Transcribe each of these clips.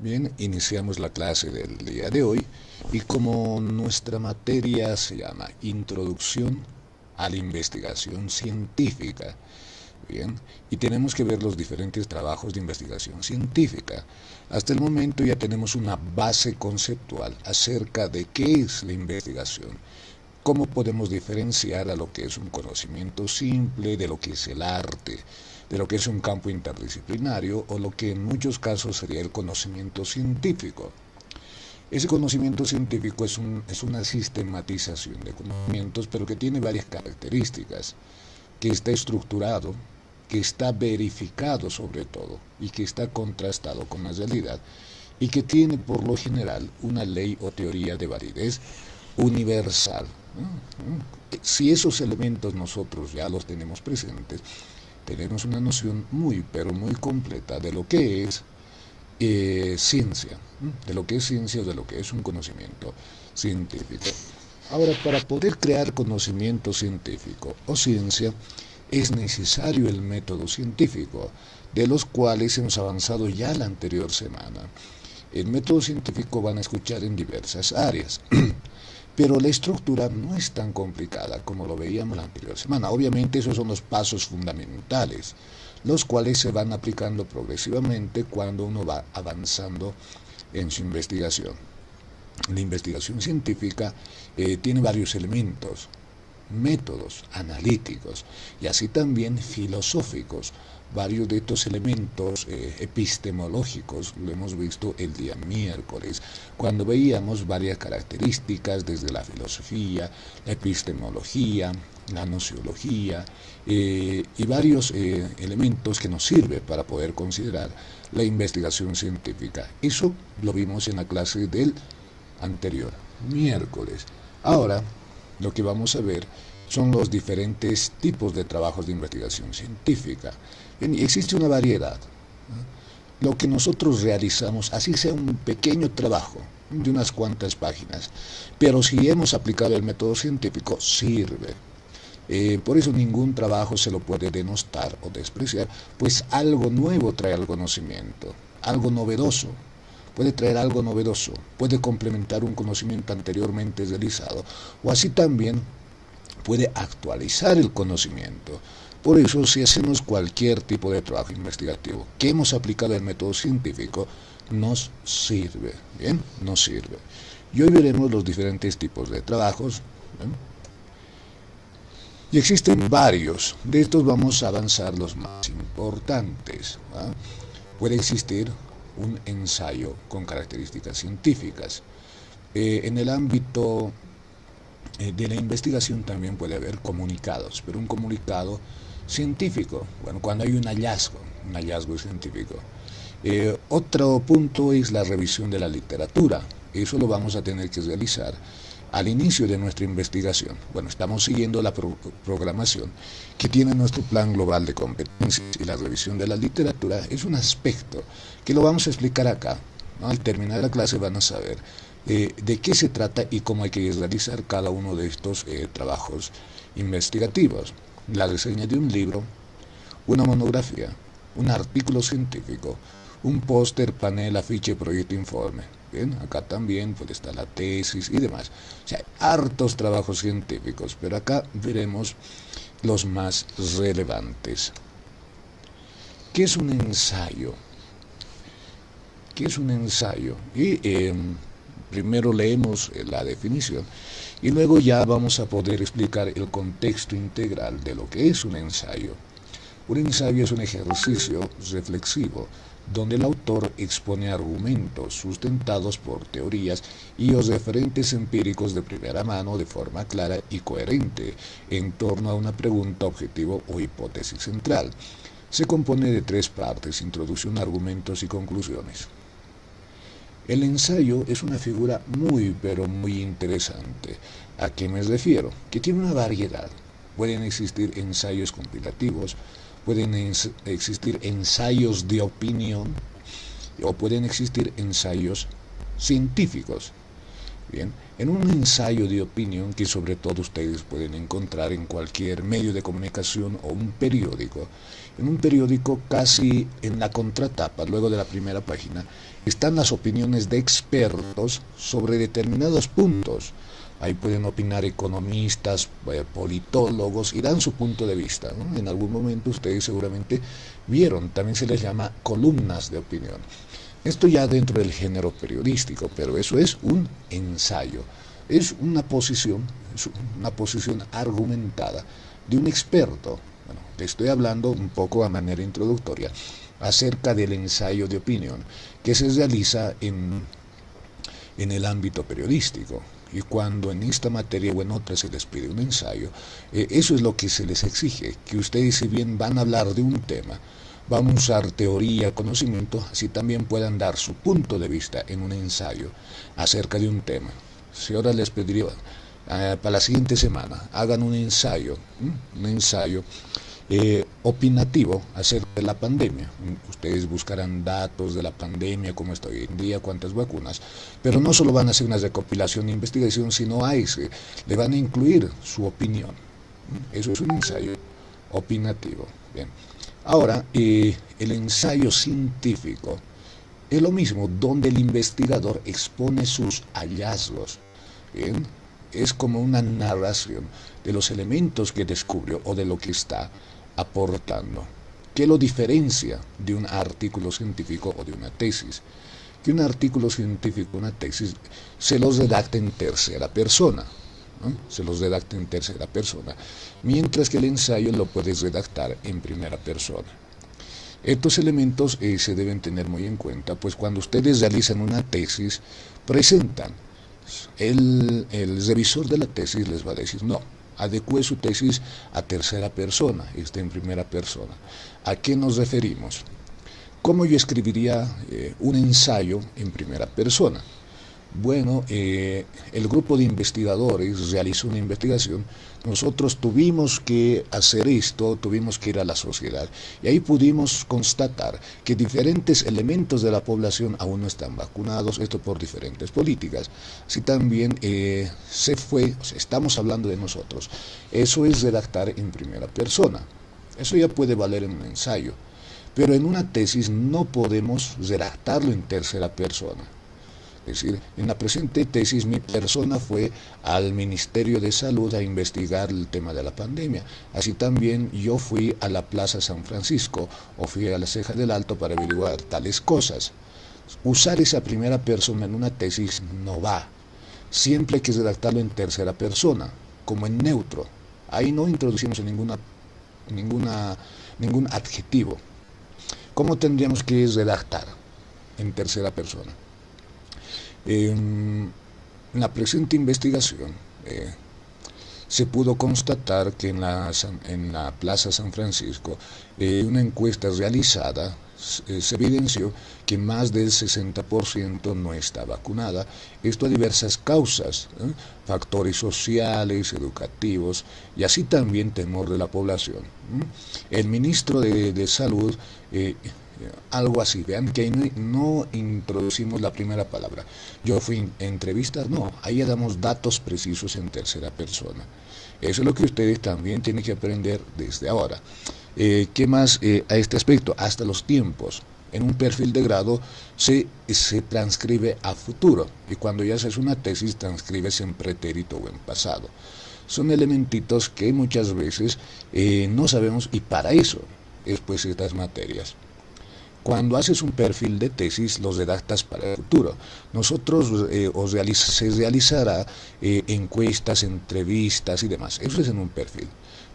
Bien, iniciamos la clase del día de hoy y como nuestra materia se llama Introducción a la Investigación Científica, bien, y tenemos que ver los diferentes trabajos de investigación científica. Hasta el momento ya tenemos una base conceptual acerca de qué es la investigación, cómo podemos diferenciar a lo que es un conocimiento simple de lo que es el arte, de lo que es un campo interdisciplinario o lo que en muchos casos sería el conocimiento científico. Ese conocimiento científico es una sistematización de conocimientos, pero que tiene varias características, que está estructurado, que está verificado sobre todo y que está contrastado con la realidad y que tiene por lo general una ley o teoría de validez universal. Si esos elementos nosotros ya los tenemos presentes, tenemos una noción muy, pero muy completa de lo que es ciencia, de lo que es ciencia o de lo que es un conocimiento científico. Ahora, para poder crear conocimiento científico o ciencia, es necesario el método científico, de los cuales hemos avanzado ya la anterior semana. El método científico van a escuchar en diversas áreas, pero la estructura no es tan complicada como lo veíamos la anterior semana. Obviamente esos son los pasos fundamentales, los cuales se van aplicando progresivamente cuando uno va avanzando en su investigación. La investigación científica tiene varios elementos, métodos analíticos y así también filosóficos. Varios de estos elementos epistemológicos lo hemos visto el día miércoles, cuando veíamos varias características desde la filosofía, la epistemología, la nociología y varios elementos que nos sirven para poder considerar la investigación científica. Eso lo vimos en la clase del anterior miércoles. Ahora lo que vamos a ver son los diferentes tipos de trabajos de investigación científica. Y existe una variedad. Lo que nosotros realizamos, así sea un pequeño trabajo de unas cuantas páginas, pero si hemos aplicado el método científico, sirve. Por eso ningún trabajo se lo puede denostar o despreciar, pues algo nuevo trae al conocimiento, algo novedoso. Puede traer algo novedoso, puede complementar un conocimiento anteriormente realizado, o así también puede actualizar el conocimiento. Por eso, si hacemos cualquier tipo de trabajo investigativo que hemos aplicado el método científico, nos sirve, ¿bien? Nos sirve. Y hoy veremos los diferentes tipos de trabajos, ¿bien? Y existen varios. De estos vamos a avanzar los más importantes, ¿va? Puede existir un ensayo con características científicas. En el ámbito de la investigación también puede haber comunicados, pero un comunicado científico, bueno, cuando hay un hallazgo científico. Otro punto es la revisión de la literatura. Eso lo vamos a tener que realizar al inicio de nuestra investigación. Bueno, estamos siguiendo la programación que tiene nuestro plan global de competencias y la revisión de la literatura es un aspecto que lo vamos a explicar acá, ¿no? Al terminar la clase van a saber de qué se trata y cómo hay que realizar cada uno de estos trabajos investigativos. La reseña de un libro, una monografía, un artículo científico, un póster, panel, afiche, proyecto, informe. Bien, acá también puede estar la tesis y demás. O sea, hay hartos trabajos científicos, pero acá veremos los más relevantes. ¿Qué es un ensayo? ¿Qué es un ensayo? Y primero leemos la definición y luego ya vamos a poder explicar el contexto integral de lo que es un ensayo. Un ensayo es un ejercicio reflexivo donde el autor expone argumentos sustentados por teorías y los referentes empíricos de primera mano de forma clara y coherente en torno a una pregunta, objetivo o hipótesis central. Se compone de tres partes: introducción, argumentos y conclusiones. El ensayo es una figura muy, pero muy interesante. ¿A qué me refiero? Que tiene una variedad. Pueden existir ensayos compilativos, pueden existir ensayos de opinión o pueden existir ensayos científicos. Bien, en un ensayo de opinión que sobre todo ustedes pueden encontrar en cualquier medio de comunicación o un periódico. En un periódico casi en la contratapa, luego de la primera página, están las opiniones de expertos sobre determinados puntos. Ahí pueden opinar economistas, politólogos y dan su punto de vista, ¿no? En algún momento ustedes seguramente vieron, también se les llama columnas de opinión. Esto ya dentro del género periodístico, pero eso es un ensayo. Es una posición argumentada de un experto. Bueno, te estoy hablando un poco a manera introductoria acerca del ensayo de opinión que se realiza en el ámbito periodístico. Y cuando en esta materia o en otra se les pide un ensayo, eso es lo que se les exige, que ustedes, si bien van a hablar de un tema, van a usar teoría, conocimiento, así también puedan dar su punto de vista en un ensayo acerca de un tema. Si ahora les pediría para la siguiente semana, hagan un ensayo opinativo acerca de la pandemia. Ustedes buscarán datos de la pandemia, cómo está hoy en día, cuántas vacunas, pero no solo van a hacer una recopilación e investigación, sino a ese le van a incluir su opinión. Eso es un ensayo opinativo. Bien. Ahora, el ensayo científico es lo mismo, donde el investigador expone sus hallazgos. Bien. Es como una narración de los elementos que descubrió o de lo que está aportando. ¿Qué lo diferencia de un artículo científico o de una tesis? Que un artículo científico, una tesis, se los redacta en tercera persona, ¿no? Se los redacta en tercera persona, mientras que el ensayo lo puedes redactar en primera persona. Estos elementos se deben tener muy en cuenta, pues cuando ustedes realizan una tesis, presentan. El revisor de la tesis les va a decir, no, adecue su tesis a tercera persona, está en primera persona. ¿A qué nos referimos? ¿Cómo yo escribiría un ensayo en primera persona? Bueno, el grupo de investigadores realizó una investigación, nosotros tuvimos que hacer esto, tuvimos que ir a la sociedad y ahí pudimos constatar que diferentes elementos de la población aún no están vacunados, esto por diferentes políticas. Así también estamos hablando de nosotros, eso es redactar en primera persona, eso ya puede valer en un ensayo, pero en una tesis no podemos redactarlo en tercera persona. Es decir, en la presente tesis mi persona fue al Ministerio de Salud a investigar el tema de la pandemia. Así también yo fui a la Plaza San Francisco o fui a la Ceja del Alto para averiguar tales cosas. Usar esa primera persona en una tesis no va. Siempre hay que redactarlo en tercera persona, como en neutro. Ahí no introducimos ningún adjetivo. ¿Cómo tendríamos que redactar en tercera persona? En la presente investigación se pudo constatar que en la Plaza San Francisco, una encuesta realizada, se evidenció que más del 60% no está vacunada. Esto a diversas causas, factores sociales, educativos y así también temor de la población. El ministro de Salud, algo así, vean que ahí no introducimos la primera palabra. Yo fui a entrevistas, no, ahí damos datos precisos en tercera persona. Eso es lo que ustedes también tienen que aprender desde ahora. ¿Qué más a este aspecto? Hasta los tiempos. En un perfil de grado se transcribe a futuro y cuando ya haces una tesis transcribes en pretérito o en pasado. Son elementitos que muchas veces no sabemos y para eso es pues estas materias. Cuando haces un perfil de tesis, los redactas para el futuro. Nosotros se realizará encuestas, entrevistas y demás. Eso es en un perfil.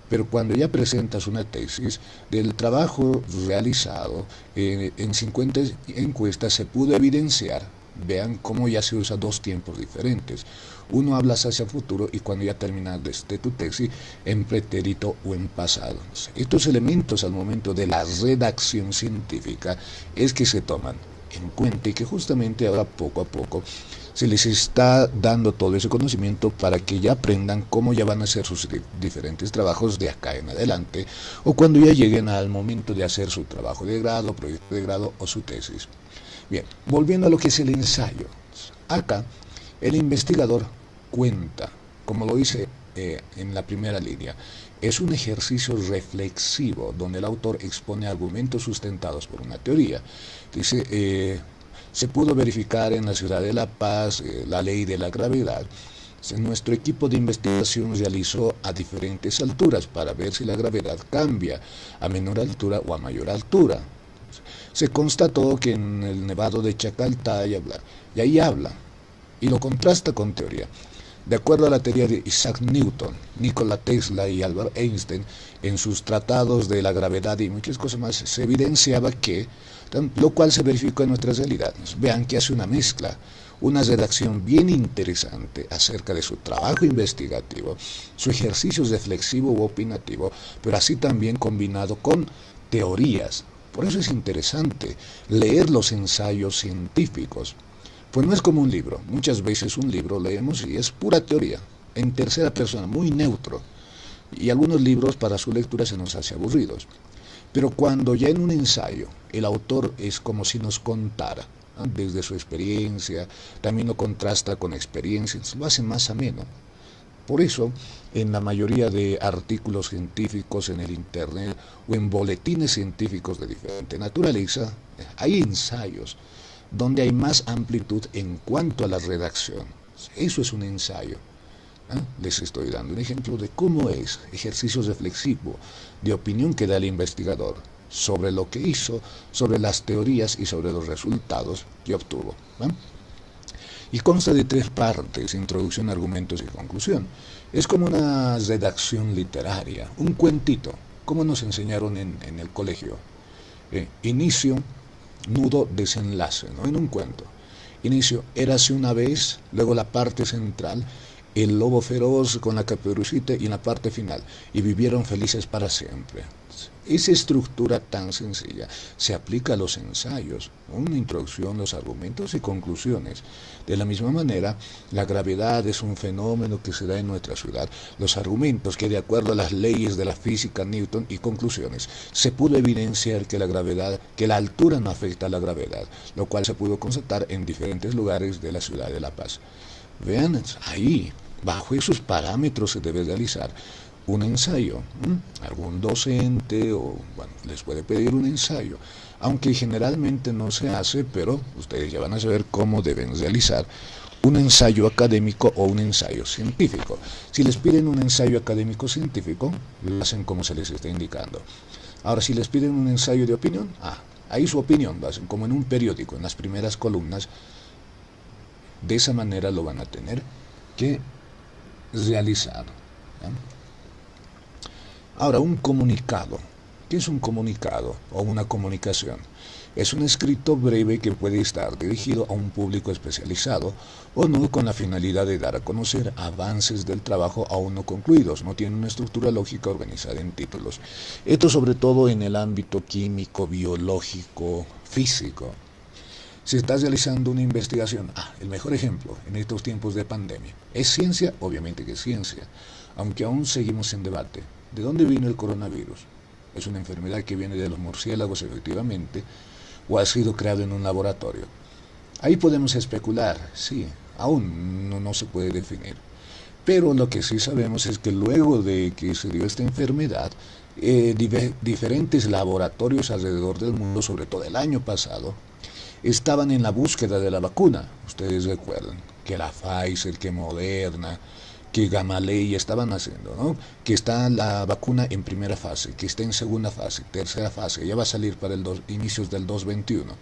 Pero cuando ya presentas una tesis, del trabajo realizado en 50 encuestas se pudo evidenciar, vean cómo ya se usa dos tiempos diferentes. Uno hablas hacia el futuro y cuando ya terminas de tu tesis en pretérito o en pasado. Estos elementos al momento de la redacción científica es que se toman en cuenta y que justamente ahora poco a poco se les está dando todo ese conocimiento para que ya aprendan cómo ya van a hacer sus diferentes trabajos de acá en adelante o cuando ya lleguen al momento de hacer su trabajo de grado, proyecto de grado o su tesis. Bien, volviendo a lo que es el ensayo. Acá El investigador cuenta, como lo dice en la primera línea, es un ejercicio reflexivo donde el autor expone argumentos sustentados por una teoría. Dice, se pudo verificar en la ciudad de La Paz la ley de la gravedad. Nuestro equipo de investigación realizó a diferentes alturas para ver si la gravedad cambia a menor altura o a mayor altura. Se constató que en el Nevado de Chacaltaya, y ahí habla, y lo contrasta con teoría. De acuerdo a la teoría de Isaac Newton, Nikola Tesla y Albert Einstein, en sus tratados de la gravedad y muchas cosas más, se evidenciaba que, lo cual se verificó en nuestras realidades. Vean que hace una mezcla, una redacción bien interesante acerca de su trabajo investigativo, su ejercicio reflexivo u opinativo, pero así también combinado con teorías. Por eso es interesante leer los ensayos científicos. Pues no es como un libro. Muchas veces un libro leemos y es pura teoría, en tercera persona, muy neutro. Y algunos libros para su lectura se nos hace aburridos. Pero cuando ya en un ensayo el autor es como si nos contara, ¿no?, desde su experiencia, también lo contrasta con experiencias, lo hace más ameno. Por eso, en la mayoría de artículos científicos en el Internet o en boletines científicos de diferente naturaleza, hay ensayos donde hay más amplitud en cuanto a la redacción. Eso es un ensayo. Les estoy dando un ejemplo de cómo es ejercicio reflexivo de opinión que da el investigador sobre lo que hizo, sobre las teorías y sobre los resultados que obtuvo. Y consta de 3 partes: introducción, argumentos y conclusión. Es como una redacción literaria, un cuentito, como nos enseñaron en el colegio. Inicio, nudo, desenlace, ¿no?, en un cuento. Inicio, érase una vez, luego la parte central, el lobo feroz con la caperucita, y en la parte final, y vivieron felices para siempre. Esa estructura tan sencilla se aplica a los ensayos, una introducción, los argumentos y conclusiones. De la misma manera, la gravedad es un fenómeno que se da en nuestra ciudad. Los argumentos que, de acuerdo a las leyes de la física Newton, y conclusiones, se pudo evidenciar que la gravedad, que la altura no afecta a la gravedad, lo cual se pudo constatar en diferentes lugares de la ciudad de La Paz. Vean, ahí, bajo esos parámetros se debe realizar un ensayo. Algún docente les puede pedir un ensayo, aunque generalmente no se hace, pero ustedes ya van a saber cómo deben realizar un ensayo académico o un ensayo científico. Si les piden un ensayo académico científico, lo hacen como se les está indicando. Ahora, si les piden un ensayo de opinión, ahí su opinión lo hacen como en un periódico, en las primeras columnas. De esa manera lo van a tener que realizar. Ahora, un comunicado. ¿Qué es un comunicado o una comunicación? Es un escrito breve que puede estar dirigido a un público especializado o no, con la finalidad de dar a conocer avances del trabajo aún no concluidos. No tiene una estructura lógica organizada en títulos. Esto sobre todo en el ámbito químico, biológico, físico. Si estás realizando una investigación, el mejor ejemplo en estos tiempos de pandemia, ¿es ciencia? Obviamente que es ciencia, aunque aún seguimos en debate. ¿De dónde vino el coronavirus? ¿Es una enfermedad que viene de los murciélagos, efectivamente, o ha sido creado en un laboratorio? Ahí podemos especular, sí, aún no se puede definir. Pero lo que sí sabemos es que luego de que se dio esta enfermedad, diferentes laboratorios alrededor del mundo, sobre todo el año pasado, estaban en la búsqueda de la vacuna. Ustedes recuerdan que la Pfizer, que Moderna, que Gamaleya estaban haciendo, ¿no? Que está la vacuna en primera fase, que está en segunda fase, tercera fase, ya va a salir para inicios del 2021.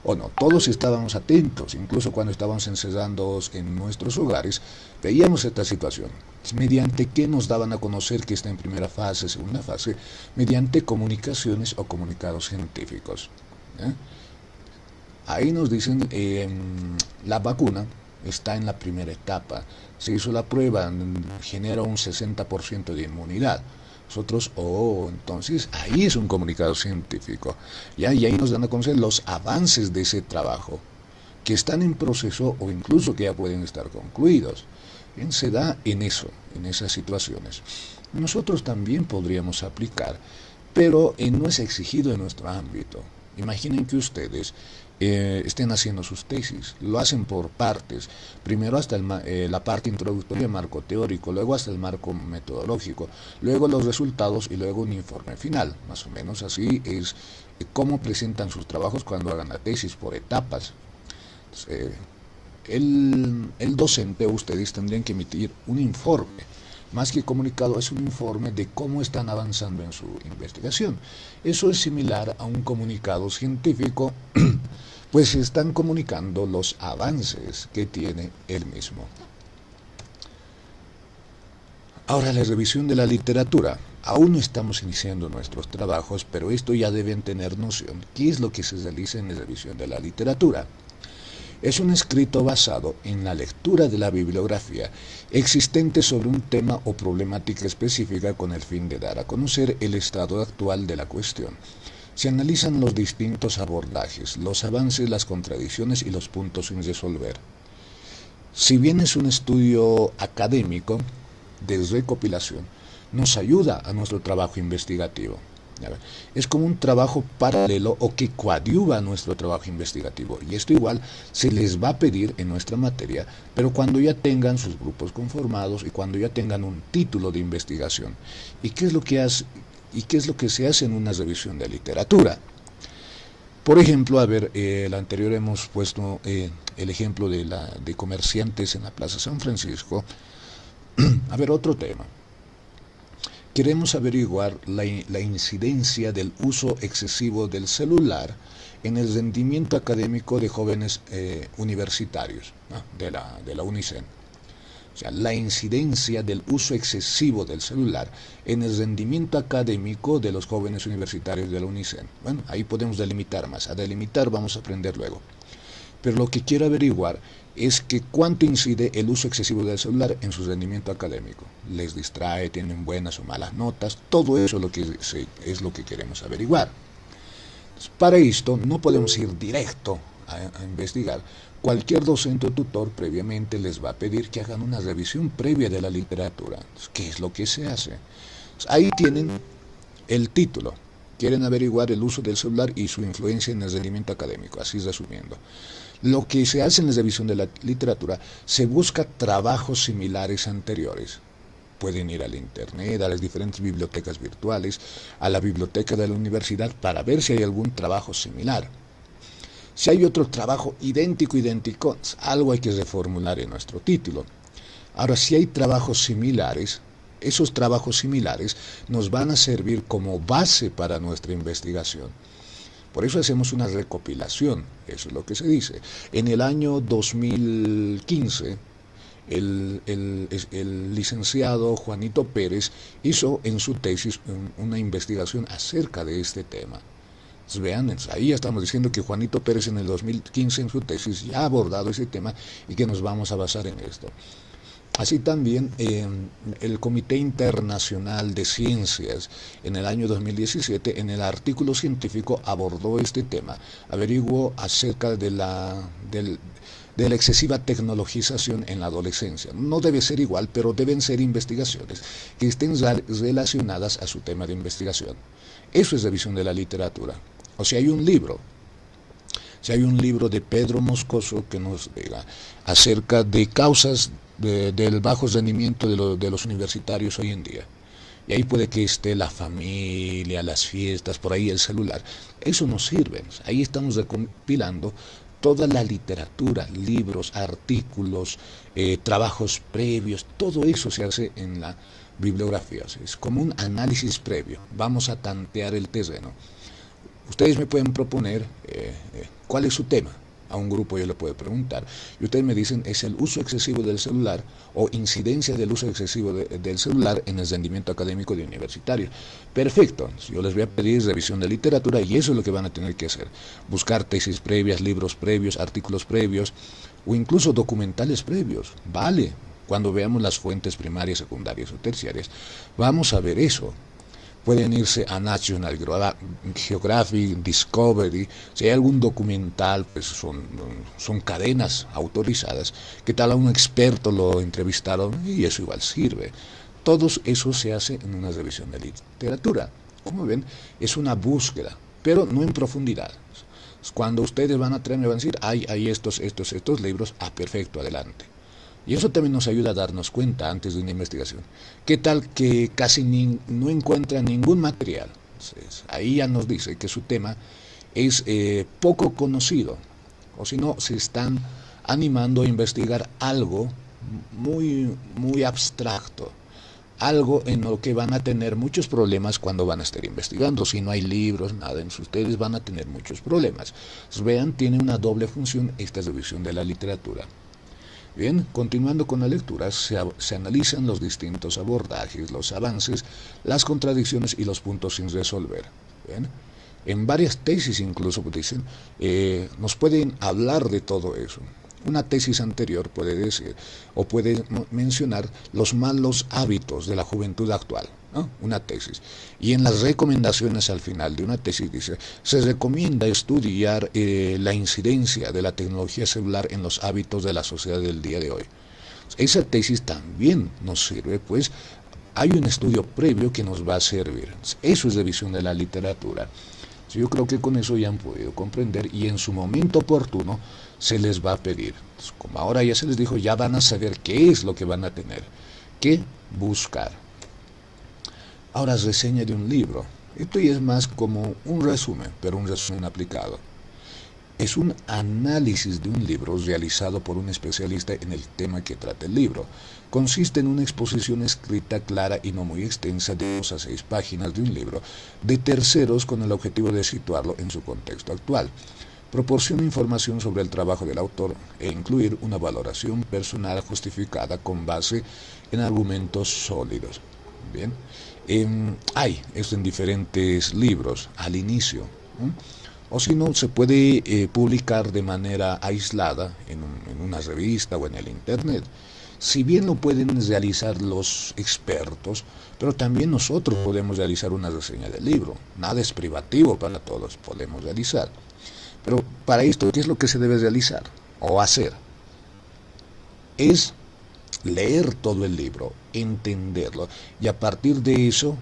O no, todos estábamos atentos, incluso cuando estábamos encerrados en nuestros hogares, veíamos esta situación. ¿Mediante qué nos daban a conocer que está en primera fase, segunda fase? Mediante comunicaciones o comunicados científicos. Ahí nos dicen, la vacuna está en la primera etapa, se hizo la prueba, genera un 60% de inmunidad. Nosotros, entonces ahí es un comunicado científico. Y ahí nos dan a conocer los avances de ese trabajo, que están en proceso o incluso que ya pueden estar concluidos. Bien, se da en eso, en esas situaciones. Nosotros también podríamos aplicar, pero no es exigido en nuestro ámbito. Imaginen que ustedes estén haciendo sus tesis. Lo hacen por partes. Primero hasta la parte introductoria, marco teórico, luego hasta el marco metodológico, luego los resultados y luego un informe final. Más o menos así es cómo presentan sus trabajos cuando hagan la tesis, por etapas. Entonces, el docente o ustedes tendrían que emitir un informe. Más que comunicado, es un informe de cómo están avanzando en su investigación. Eso es similar a un comunicado científico, pues se están comunicando los avances que tiene el mismo. Ahora, la revisión de la literatura. Aún no estamos iniciando nuestros trabajos, pero esto ya deben tener noción. ¿Qué es lo que se realiza en la revisión de la literatura? Es un escrito basado en la lectura de la bibliografía existente sobre un tema o problemática específica con el fin de dar a conocer el estado actual de la cuestión. Se analizan los distintos abordajes, los avances, las contradicciones y los puntos sin resolver. Si bien es un estudio académico de recopilación, nos ayuda a nuestro trabajo investigativo. Es como un trabajo paralelo o que coadyuva a nuestro trabajo investigativo, y esto igual se les va a pedir en nuestra materia, pero cuando ya tengan sus grupos conformados y cuando ya tengan un título de investigación. ¿Y qué es lo que se hace en una revisión de literatura? Por ejemplo, a ver, el anterior hemos puesto el ejemplo de comerciantes en la Plaza San Francisco. A ver, otro tema. Queremos averiguar la incidencia del uso excesivo del celular en el rendimiento académico de jóvenes universitarios, ¿no?, de la UNICEN. O sea, la incidencia del uso excesivo del celular en el rendimiento académico de los jóvenes universitarios de la UNICEN. Bueno, ahí podemos delimitar más. A delimitar vamos a aprender luego. Pero lo que quiero averiguar es que cuánto incide el uso excesivo del celular en su rendimiento académico. Les distrae, tienen buenas o malas notas, todo eso es lo que queremos averiguar. Entonces, para esto no podemos ir directo a investigar. Cualquier docente o tutor previamente les va a pedir que hagan una revisión previa de la literatura. Entonces, ¿qué es lo que se hace? Entonces, ahí tienen el título. Quieren averiguar el uso del celular y su influencia en el rendimiento académico, así resumiendo. Lo que se hace en la revisión de la literatura, se busca trabajos similares anteriores. Pueden ir al internet, a las diferentes bibliotecas virtuales, a la biblioteca de la universidad para ver si hay algún trabajo similar. Si hay otro trabajo idéntico, algo hay que reformular en nuestro título. Ahora, si hay trabajos similares, esos trabajos similares nos van a servir como base para nuestra investigación. Por eso hacemos una recopilación, eso es lo que se dice. En el año 2015, el licenciado Juanito Pérez hizo en su tesis una investigación acerca de este tema. Entonces, vean, ahí ya estamos diciendo que Juanito Pérez en el 2015 en su tesis ya ha abordado ese tema y que nos vamos a basar en esto. Así también el Comité Internacional de Ciencias en el año 2017 en el artículo científico abordó este tema, averiguó acerca de la excesiva tecnologización en la adolescencia. No debe ser igual, pero deben ser investigaciones que estén relacionadas a su tema de investigación. Eso es revisión de la literatura. O sea, hay un libro. Si hay un libro de Pedro Moscoso que nos diga acerca de causas del bajo rendimiento de los universitarios hoy en día. Y ahí puede que esté la familia, las fiestas, por ahí el celular. Eso no sirve. Ahí estamos recopilando toda la literatura, libros, artículos, trabajos previos, todo eso se hace en la bibliografía. Es como un análisis previo. Vamos a tantear el terreno. Ustedes me pueden proponer cuál es su tema. A un grupo yo le puedo preguntar. Y ustedes me dicen, es el uso excesivo del celular o incidencia del uso excesivo del celular en el rendimiento académico de universitarios. Perfecto. Yo les voy a pedir revisión de literatura y eso es lo que van a tener que hacer. Buscar tesis previas, libros previos, artículos previos o incluso documentales previos. Vale. Cuando veamos las fuentes primarias, secundarias o terciarias, vamos a ver eso. Pueden irse a National Geographic, Discovery, si hay algún documental, pues son cadenas autorizadas, que tal a un experto lo entrevistaron y eso igual sirve. Todo eso se hace en una revisión de literatura. Como ven, es una búsqueda, pero no en profundidad. Cuando ustedes van a traer, me van a decir, hay estos libros, perfecto, adelante. Y eso también nos ayuda a darnos cuenta antes de una investigación. ¿Qué tal que casi no encuentra ningún material? Entonces, ahí ya nos dice que su tema es poco conocido, o si no, se están animando a investigar algo muy abstracto, algo en lo que van a tener muchos problemas cuando van a estar investigando. Si no hay libros, nada, ustedes van a tener muchos problemas. Entonces, vean, tiene una doble función esta revisión de la literatura. Bien, continuando con la lectura, se analizan los distintos abordajes, los avances, las contradicciones y los puntos sin resolver. Bien, en varias tesis incluso dicen, nos pueden hablar de todo eso. Una tesis anterior puede decir o puede mencionar los malos hábitos de la juventud actual, ¿no? Una tesis. Y en las recomendaciones al final de una tesis dice, se recomienda estudiar la incidencia de la tecnología celular en los hábitos de la sociedad del día de hoy. Esa tesis también nos sirve, pues hay un estudio previo que nos va a servir. Eso es revisión de la literatura. Yo creo que con eso ya han podido comprender y en su momento oportuno se les va a pedir. Como ahora ya se les dijo, ya van a saber qué es lo que van a tener que buscar. Ahora, reseña de un libro. Esto ya es más como un resumen, pero un resumen aplicado. Es un análisis de un libro realizado por un especialista en el tema que trata el libro. Consiste en una exposición escrita clara y no muy extensa de 2 a 6 páginas de un libro de terceros con el objetivo de situarlo en su contexto actual. Proporciona información sobre el trabajo del autor e incluir una valoración personal justificada con base en argumentos sólidos. Bien, hay esto en diferentes libros al inicio, ¿no? O si no, se puede publicar de manera aislada en una revista o en el internet. Si bien lo pueden realizar los expertos, pero también nosotros podemos realizar una reseña del libro. Nada es privativo para todos, podemos realizar. Pero para esto, ¿qué es lo que se debe realizar o hacer? Es leer todo el libro, entenderlo y a partir de eso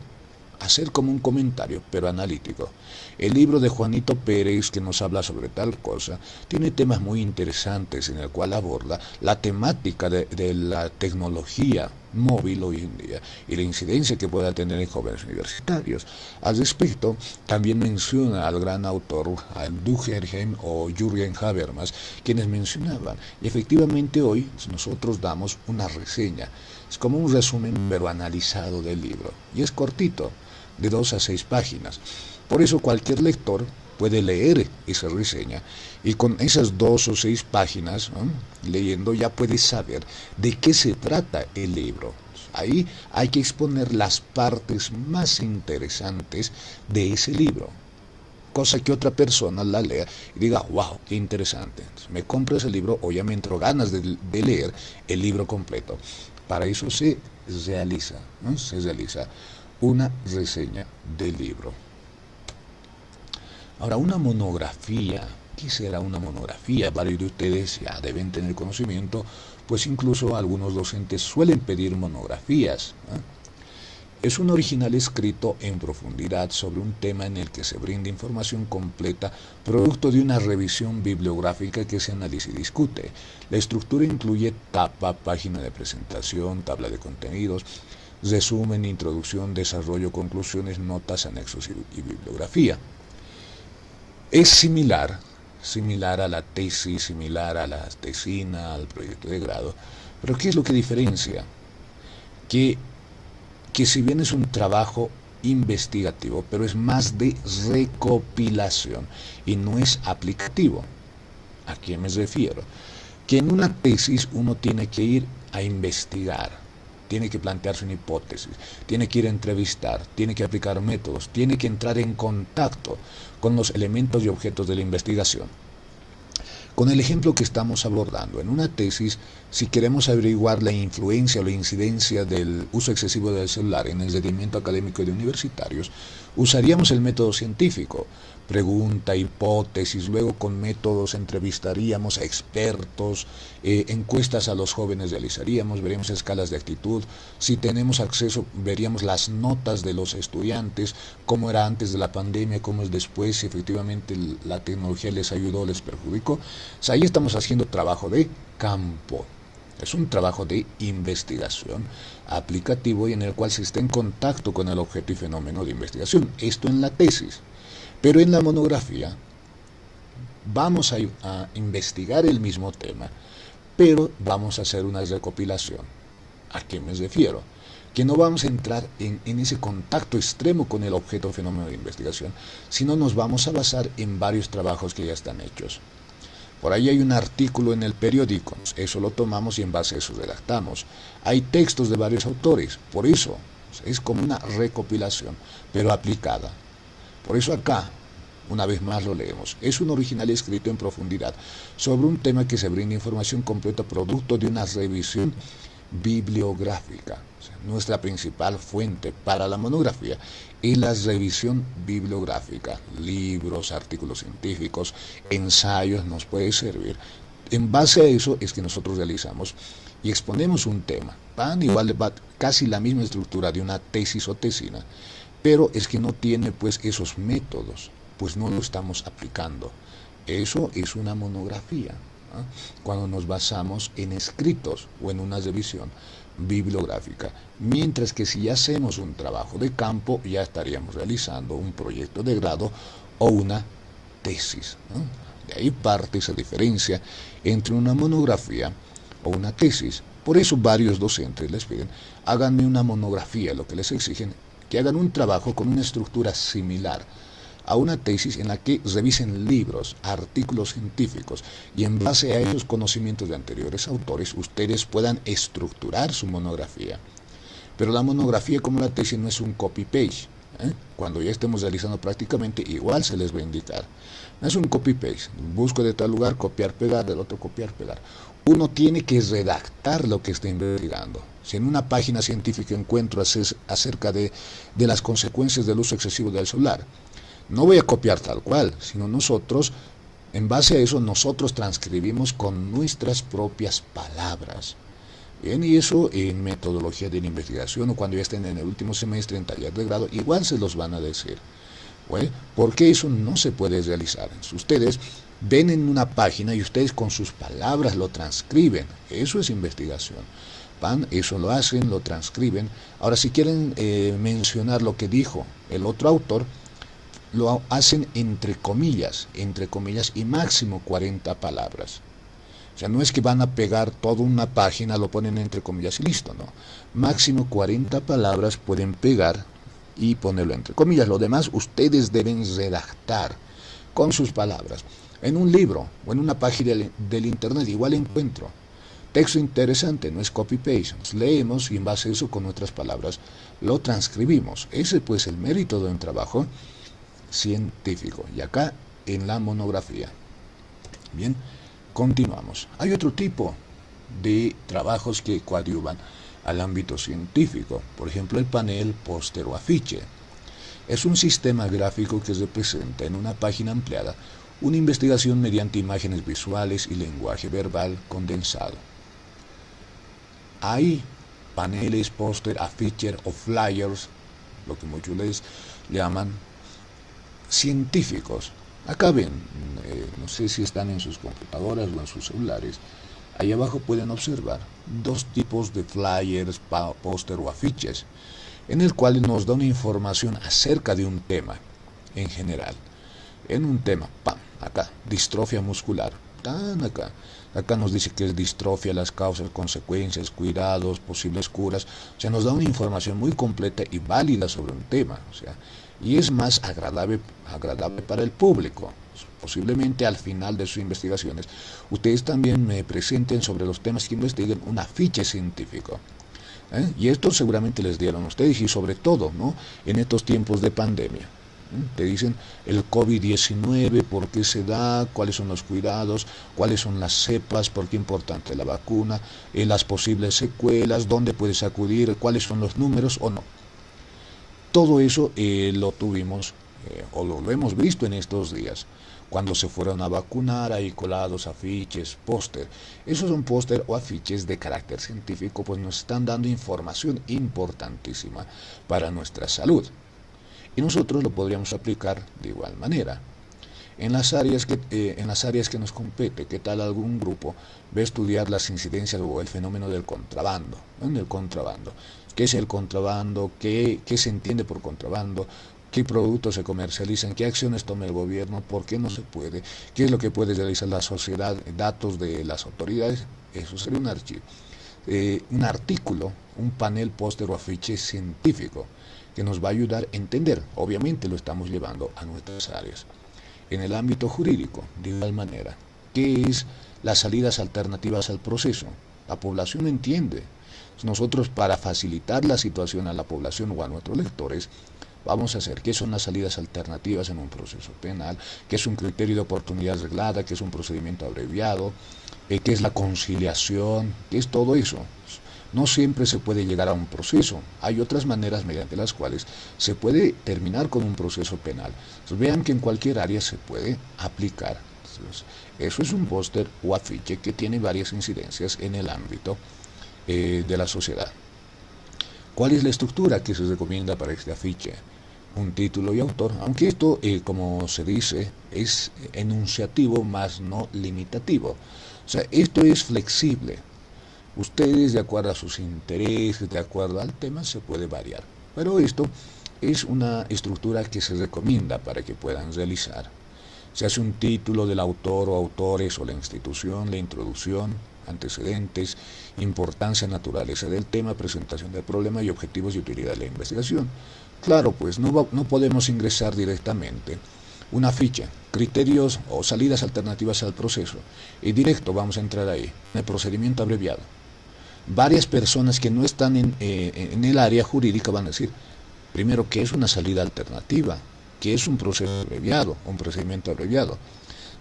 hacer como un comentario, pero analítico. El libro de Juanito Pérez, que nos habla sobre tal cosa, tiene temas muy interesantes en el cual aborda la temática de la tecnología móvil hoy en día y la incidencia que pueda tener en jóvenes universitarios. Al respecto, también menciona al gran autor, al Durkheim o Jürgen Habermas, quienes mencionaban, y efectivamente hoy nosotros damos una reseña. Es como un resumen, pero analizado del libro, y es cortito, de 2 a 6 páginas. Por eso cualquier lector puede leer esa reseña y con esas 2 o 6 páginas, ¿no?, leyendo ya puede saber de qué se trata el libro. Ahí hay que exponer las partes más interesantes de ese libro, cosa que otra persona la lea y diga, wow, qué interesante. Entonces, me compro ese libro o ya me entro ganas de leer el libro completo. Para eso se realiza, ¿no?, se realiza una reseña del libro. Ahora, una monografía. ¿Qué será una monografía? Varios de ustedes ya deben tener conocimiento, pues incluso algunos docentes suelen pedir monografías, ¿eh? Es un original escrito en profundidad sobre un tema en el que se brinda información completa, producto de una revisión bibliográfica que se analiza y discute. La estructura incluye tapa, página de presentación, tabla de contenidos, resumen, introducción, desarrollo, conclusiones, notas, anexos y bibliografía. Es similar a la tesis, similar a la tesina, al proyecto de grado, pero ¿qué es lo que diferencia? Que si bien es un trabajo investigativo, pero es más de recopilación y no es aplicativo. ¿A qué me refiero? Que en una tesis uno tiene que ir a investigar, tiene que plantearse una hipótesis, tiene que ir a entrevistar, tiene que aplicar métodos, tiene que entrar en contacto con los elementos y objetos de la investigación. Con el ejemplo que estamos abordando, en una tesis, si queremos averiguar la influencia o la incidencia del uso excesivo del celular en el rendimiento académico de universitarios, usaríamos el método científico, pregunta, hipótesis, luego con métodos entrevistaríamos a expertos, encuestas a los jóvenes realizaríamos, veríamos escalas de actitud, si tenemos acceso veríamos las notas de los estudiantes, cómo era antes de la pandemia, cómo es después, si efectivamente la tecnología les ayudó o les perjudicó. O sea, ahí estamos haciendo trabajo de campo. Es un trabajo de investigación aplicativo y en el cual se está en contacto con el objeto y fenómeno de investigación. Esto en la tesis. Pero en la monografía vamos a investigar el mismo tema, pero vamos a hacer una recopilación. ¿A qué me refiero? Que no vamos a entrar en ese contacto extremo con el objeto o fenómeno de investigación, sino nos vamos a basar en varios trabajos que ya están hechos. Por ahí hay un artículo en el periódico, eso lo tomamos y en base a eso redactamos. Hay textos de varios autores, por eso es como una recopilación, pero aplicada. Por eso acá, una vez más lo leemos, es un original escrito en profundidad sobre un tema que se brinda información completa producto de una revisión bibliográfica. O sea, nuestra principal fuente para la monografía es la revisión bibliográfica, libros, artículos científicos, ensayos nos puede servir. En base a eso es que nosotros realizamos y exponemos un tema. Van igual, va casi la misma estructura de una tesis o tesina, pero es que no tiene pues esos métodos, pues no lo estamos aplicando. Eso es una monografía, ¿no? Cuando nos basamos en escritos o en una revisión bibliográfica, mientras que si hacemos un trabajo de campo ya estaríamos realizando un proyecto de grado o una tesis, ¿no? De ahí parte esa diferencia entre una monografía o una tesis. Por eso varios docentes les piden, háganme una monografía, lo que les exigen, que hagan un trabajo con una estructura similar a una tesis en la que revisen libros, artículos científicos y en base a esos conocimientos de anteriores autores ustedes puedan estructurar su monografía. Pero la monografía como la tesis no es un copy-paste. Cuando ya estemos realizando prácticamente igual se les va a indicar. No es un copy-paste, busco de tal lugar, copiar, pegar, del otro copiar, pegar. Uno tiene que redactar lo que está investigando. Si en una página científica encuentro acerca de las consecuencias del uso excesivo del celular, no voy a copiar tal cual, sino nosotros, en base a eso, nosotros transcribimos con nuestras propias palabras. Bien, y eso en metodología de la investigación o cuando ya estén en el último semestre en taller de grado, igual se los van a decir. Bueno, porque eso no se puede realizar. Si ustedes ven en una página y ustedes con sus palabras lo transcriben, eso es investigación. Van, eso lo hacen, lo transcriben. Ahora, si quieren mencionar lo que dijo el otro autor, lo hacen entre comillas y máximo 40 palabras. O sea, no es que van a pegar toda una página, lo ponen entre comillas y listo, no. Máximo 40 palabras pueden pegar y ponerlo entre comillas. Lo demás ustedes deben redactar con sus palabras. En un libro o en una página del internet igual encuentro texto interesante, no es copy-paste. Nos leemos y en base a eso con nuestras palabras lo transcribimos. Ese pues el mérito de un trabajo científico. Y acá en la monografía. Bien, continuamos. Hay otro tipo de trabajos que coadyuvan al ámbito científico. Por ejemplo, el panel, póster o afiche. Es un sistema gráfico que representa en una página ampliada una investigación mediante imágenes visuales y lenguaje verbal condensado. Hay paneles, póster, afiches o flyers, lo que muchos les llaman científicos. Acá ven, no sé si están en sus computadoras o en sus celulares, ahí abajo pueden observar dos tipos de flyers, póster o afiches, en el cual nos da una información acerca de un tema en general. En un tema, ¡pam!, acá, distrofia muscular, tan acá nos dice que es distrofia, las causas, consecuencias, cuidados, posibles curas. O sea, nos da una información muy completa y válida sobre un tema, o sea, y es más agradable para el público. Posiblemente al final de sus investigaciones ustedes también me presenten sobre los temas que investiguen un afiche científico. Y esto seguramente les dieron a ustedes y sobre todo, ¿no?, en estos tiempos de pandemia. Te dicen el COVID-19, por qué se da, cuáles son los cuidados, cuáles son las cepas, por qué es importante la vacuna, las posibles secuelas, dónde puedes acudir, cuáles son los números o no. Todo eso lo tuvimos o lo hemos visto en estos días, cuando se fueron a vacunar, hay colados afiches, póster. Esos son póster o afiches de carácter científico, pues nos están dando información importantísima para nuestra salud. Y nosotros lo podríamos aplicar de igual manera. En las áreas que nos compete, ¿qué tal algún grupo va a estudiar las incidencias o el fenómeno del contrabando? ¿No? El contrabando. ¿Qué es el contrabando? ¿Qué se entiende por contrabando? ¿Qué productos se comercializan? ¿Qué acciones toma el gobierno? ¿Por qué no se puede? ¿Qué es lo que puede realizar la sociedad? ¿Datos de las autoridades? Eso sería un archivo. Un artículo, un panel, póster o afiche científico que nos va a ayudar a entender. Obviamente lo estamos llevando a nuestras áreas. En el ámbito jurídico, de igual manera, ¿qué es las salidas alternativas al proceso? La población entiende. Nosotros, para facilitar la situación a la población o a nuestros lectores, vamos a hacer qué son las salidas alternativas en un proceso penal, qué es un criterio de oportunidad reglada, qué es un procedimiento abreviado, qué es la conciliación, qué es todo eso. No siempre se puede llegar a un proceso. Hay otras maneras mediante las cuales se puede terminar con un proceso penal. Entonces, vean que en cualquier área se puede aplicar. Entonces, eso es un póster o afiche que tiene varias incidencias en el ámbito de la sociedad. ¿Cuál es la estructura que se recomienda para este afiche? Un título y autor, aunque esto, como se dice, es enunciativo más no limitativo. O sea, esto es flexible. Ustedes, de acuerdo a sus intereses, de acuerdo al tema, se puede variar. Pero esto es una estructura que se recomienda para que puedan realizar. Se hace un título del autor o autores o la institución, la introducción, antecedentes, importancia, naturaleza del tema, presentación del problema y objetivos y utilidad de la investigación. Claro, pues no podemos ingresar directamente una ficha, criterios o salidas alternativas al proceso, y directo vamos a entrar ahí, en el procedimiento abreviado. Varias personas que no están en el área jurídica van a decir, primero, ¿qué es una salida alternativa? ¿Qué es un proceso abreviado? Un procedimiento abreviado.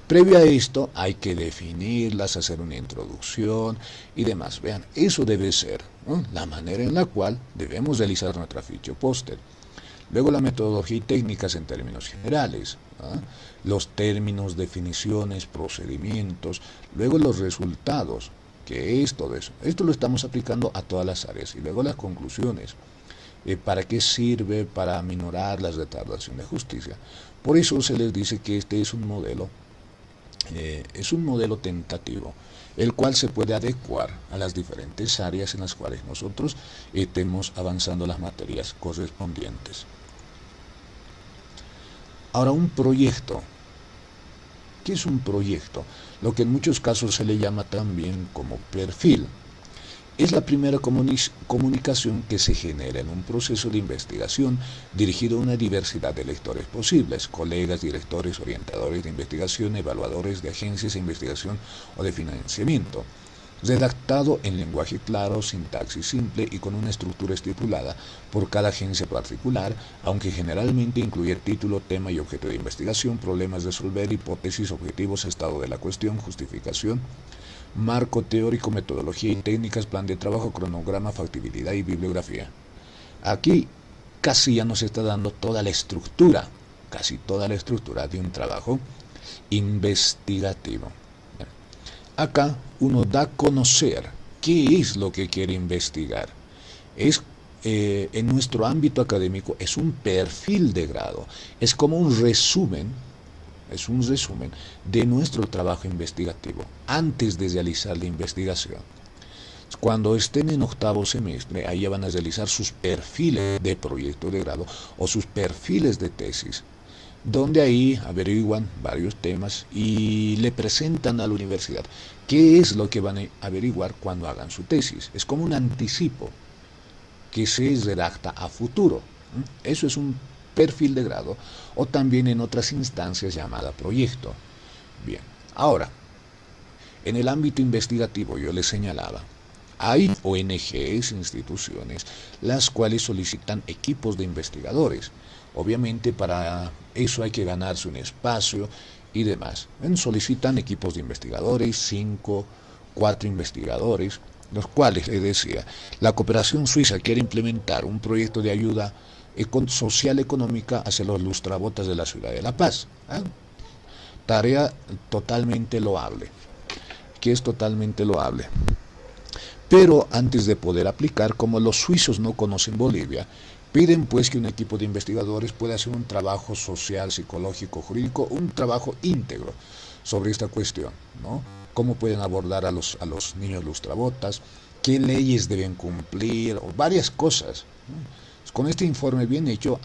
Previo a esto hay que definirlas, hacer una introducción y demás. Vean, eso debe ser, ¿no?, la manera en la cual debemos realizar nuestra ficha o póster. Luego la metodología y técnicas en términos generales, ¿no?, los términos, definiciones, procedimientos, luego los resultados, que es todo eso. Esto lo estamos aplicando a todas las áreas. Y luego las conclusiones. ¿Para qué sirve? Para aminorar la retardación de justicia. Por eso se les dice que este es un modelo tentativo, el cual se puede adecuar a las diferentes áreas en las cuales nosotros estemos avanzando las materias correspondientes. Ahora, un proyecto. ¿Qué es un proyecto? Lo que en muchos casos se le llama también como perfil. Es la primera comunicación que se genera en un proceso de investigación dirigido a una diversidad de lectores posibles, colegas, directores, orientadores de investigación, evaluadores de agencias de investigación o de financiamiento. Redactado en lenguaje claro, sintaxis simple y con una estructura estipulada por cada agencia particular, aunque generalmente incluye título, tema y objeto de investigación, problemas a resolver, hipótesis, objetivos, estado de la cuestión, justificación, marco teórico, metodología y técnicas, plan de trabajo, cronograma, factibilidad y bibliografía. Aquí casi ya nos está dando toda la estructura, casi toda la estructura de un trabajo investigativo. Acá uno da a conocer qué es lo que quiere investigar. En nuestro ámbito académico es un perfil de grado, es como un resumen de nuestro trabajo investigativo antes de realizar la investigación. Cuando estén en octavo semestre, ahí ya van a realizar sus perfiles de proyecto de grado o sus perfiles de tesis, donde ahí averiguan varios temas y le presentan a la universidad qué es lo que van a averiguar cuando hagan su tesis. Es como un anticipo que se redacta a futuro. Eso es un perfil de grado, o también en otras instancias llamada proyecto. Bien, ahora, en el ámbito investigativo yo les señalaba, hay ONGs, instituciones, las cuales solicitan equipos de investigadores. Obviamente para eso hay que ganarse un espacio y demás. Solicitan equipos de investigadores, 5, 4 investigadores, los cuales, les decía, la cooperación suiza quiere implementar un proyecto de ayuda social económica hacia los lustrabotas de la ciudad de La Paz. ¿Ah? Tarea totalmente loable, que es totalmente loable. Pero antes de poder aplicar, como los suizos no conocen Bolivia, piden pues que un equipo de investigadores pueda hacer un trabajo social, psicológico, jurídico, un trabajo íntegro sobre esta cuestión, ¿no? Cómo pueden abordar a los niños lustrabotas, qué leyes deben cumplir, o varias cosas, ¿no? Con este informe bien hecho,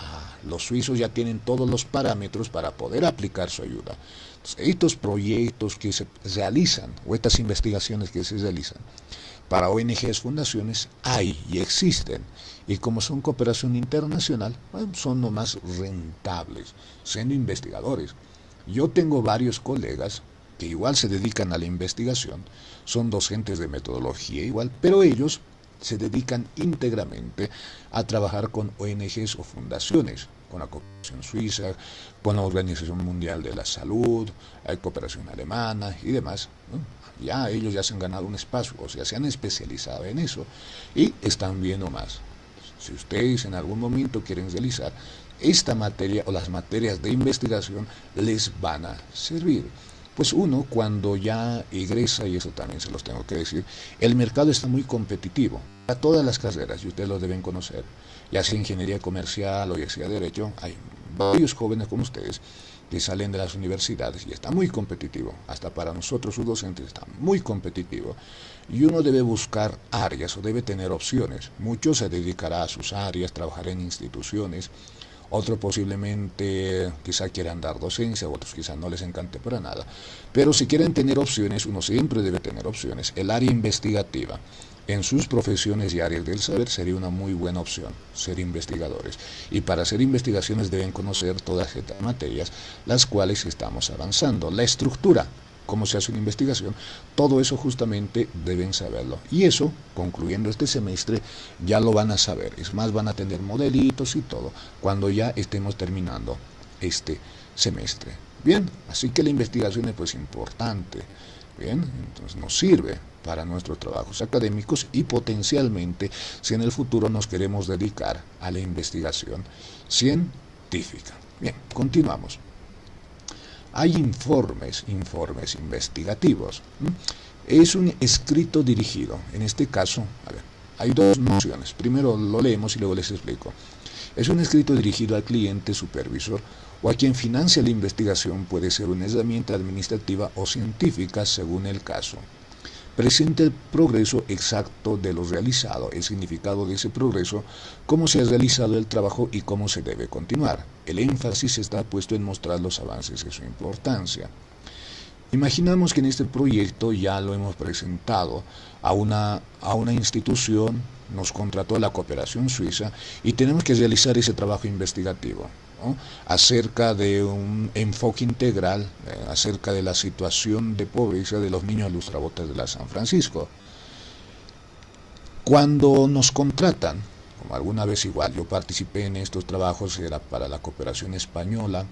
los suizos ya tienen todos los parámetros para poder aplicar su ayuda. Entonces, estos proyectos que se realizan, o estas investigaciones que se realizan, para ONGs, fundaciones, hay y existen. Y como son cooperación internacional, bueno, son lo más rentables, siendo investigadores. Yo tengo varios colegas que igual se dedican a la investigación, son docentes de metodología igual, pero ellos se dedican íntegramente a trabajar con ONGs o fundaciones, con la cooperación suiza, con la Organización Mundial de la Salud, hay cooperación alemana y demás, ¿no? Ya ellos ya se han ganado un espacio, o sea, se han especializado en eso y están viendo más. Si ustedes en algún momento quieren realizar esta materia o las materias de investigación, les van a servir. Pues uno, cuando ya egresa, y eso también se los tengo que decir, el mercado está muy competitivo para todas las carreras, y ustedes lo deben conocer, ya sea ingeniería comercial o ya sea derecho, hay varios jóvenes como ustedes que salen de las universidades y está muy competitivo, hasta para nosotros sus docentes está muy competitivo, y uno debe buscar áreas o debe tener opciones. Muchos se dedicará a sus áreas, trabajar en instituciones, otros posiblemente quizá quieran dar docencia, otros quizá no les encante para nada, pero si quieren tener opciones, uno siempre debe tener opciones. El área investigativa en sus profesiones y áreas del saber sería una muy buena opción, ser investigadores. Y para hacer investigaciones deben conocer todas estas materias, las cuales estamos avanzando. La estructura, cómo se hace una investigación, todo eso justamente deben saberlo. Y eso, concluyendo este semestre, ya lo van a saber. Es más, van a tener modelitos y todo, cuando ya estemos terminando este semestre. Bien, así que la investigación es pues importante. Bien, entonces nos sirve para nuestros trabajos académicos y potencialmente si en el futuro nos queremos dedicar a la investigación científica. Bien, continuamos. Hay informes investigativos. Es un escrito dirigido. En este caso, hay dos nociones. Primero lo leemos y luego les explico. Es un escrito dirigido al cliente, supervisor o a quien financia la investigación. Puede ser una herramienta administrativa o científica según el caso. Presenta el progreso exacto de lo realizado, el significado de ese progreso, cómo se ha realizado el trabajo y cómo se debe continuar. El énfasis está puesto en mostrar los avances y su importancia. Imaginamos que en este proyecto ya lo hemos presentado a una institución, nos contrató la cooperación suiza y tenemos que realizar ese trabajo investigativo, ¿no? Acerca de un enfoque integral, acerca de la situación de pobreza de los niños lustrabotas de la San Francisco. Cuando nos contratan, como alguna vez igual, yo participé en estos trabajos, era para la cooperación española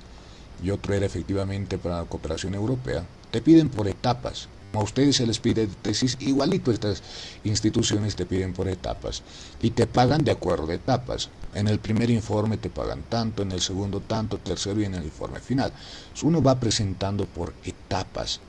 y otro era efectivamente para la cooperación europea, te piden por etapas. Como a ustedes se les pide tesis, igualito estas instituciones te piden por etapas y te pagan de acuerdo a etapas. En el primer informe te pagan tanto, en el segundo tanto, tercero y en el informe final. Uno va presentando por etapas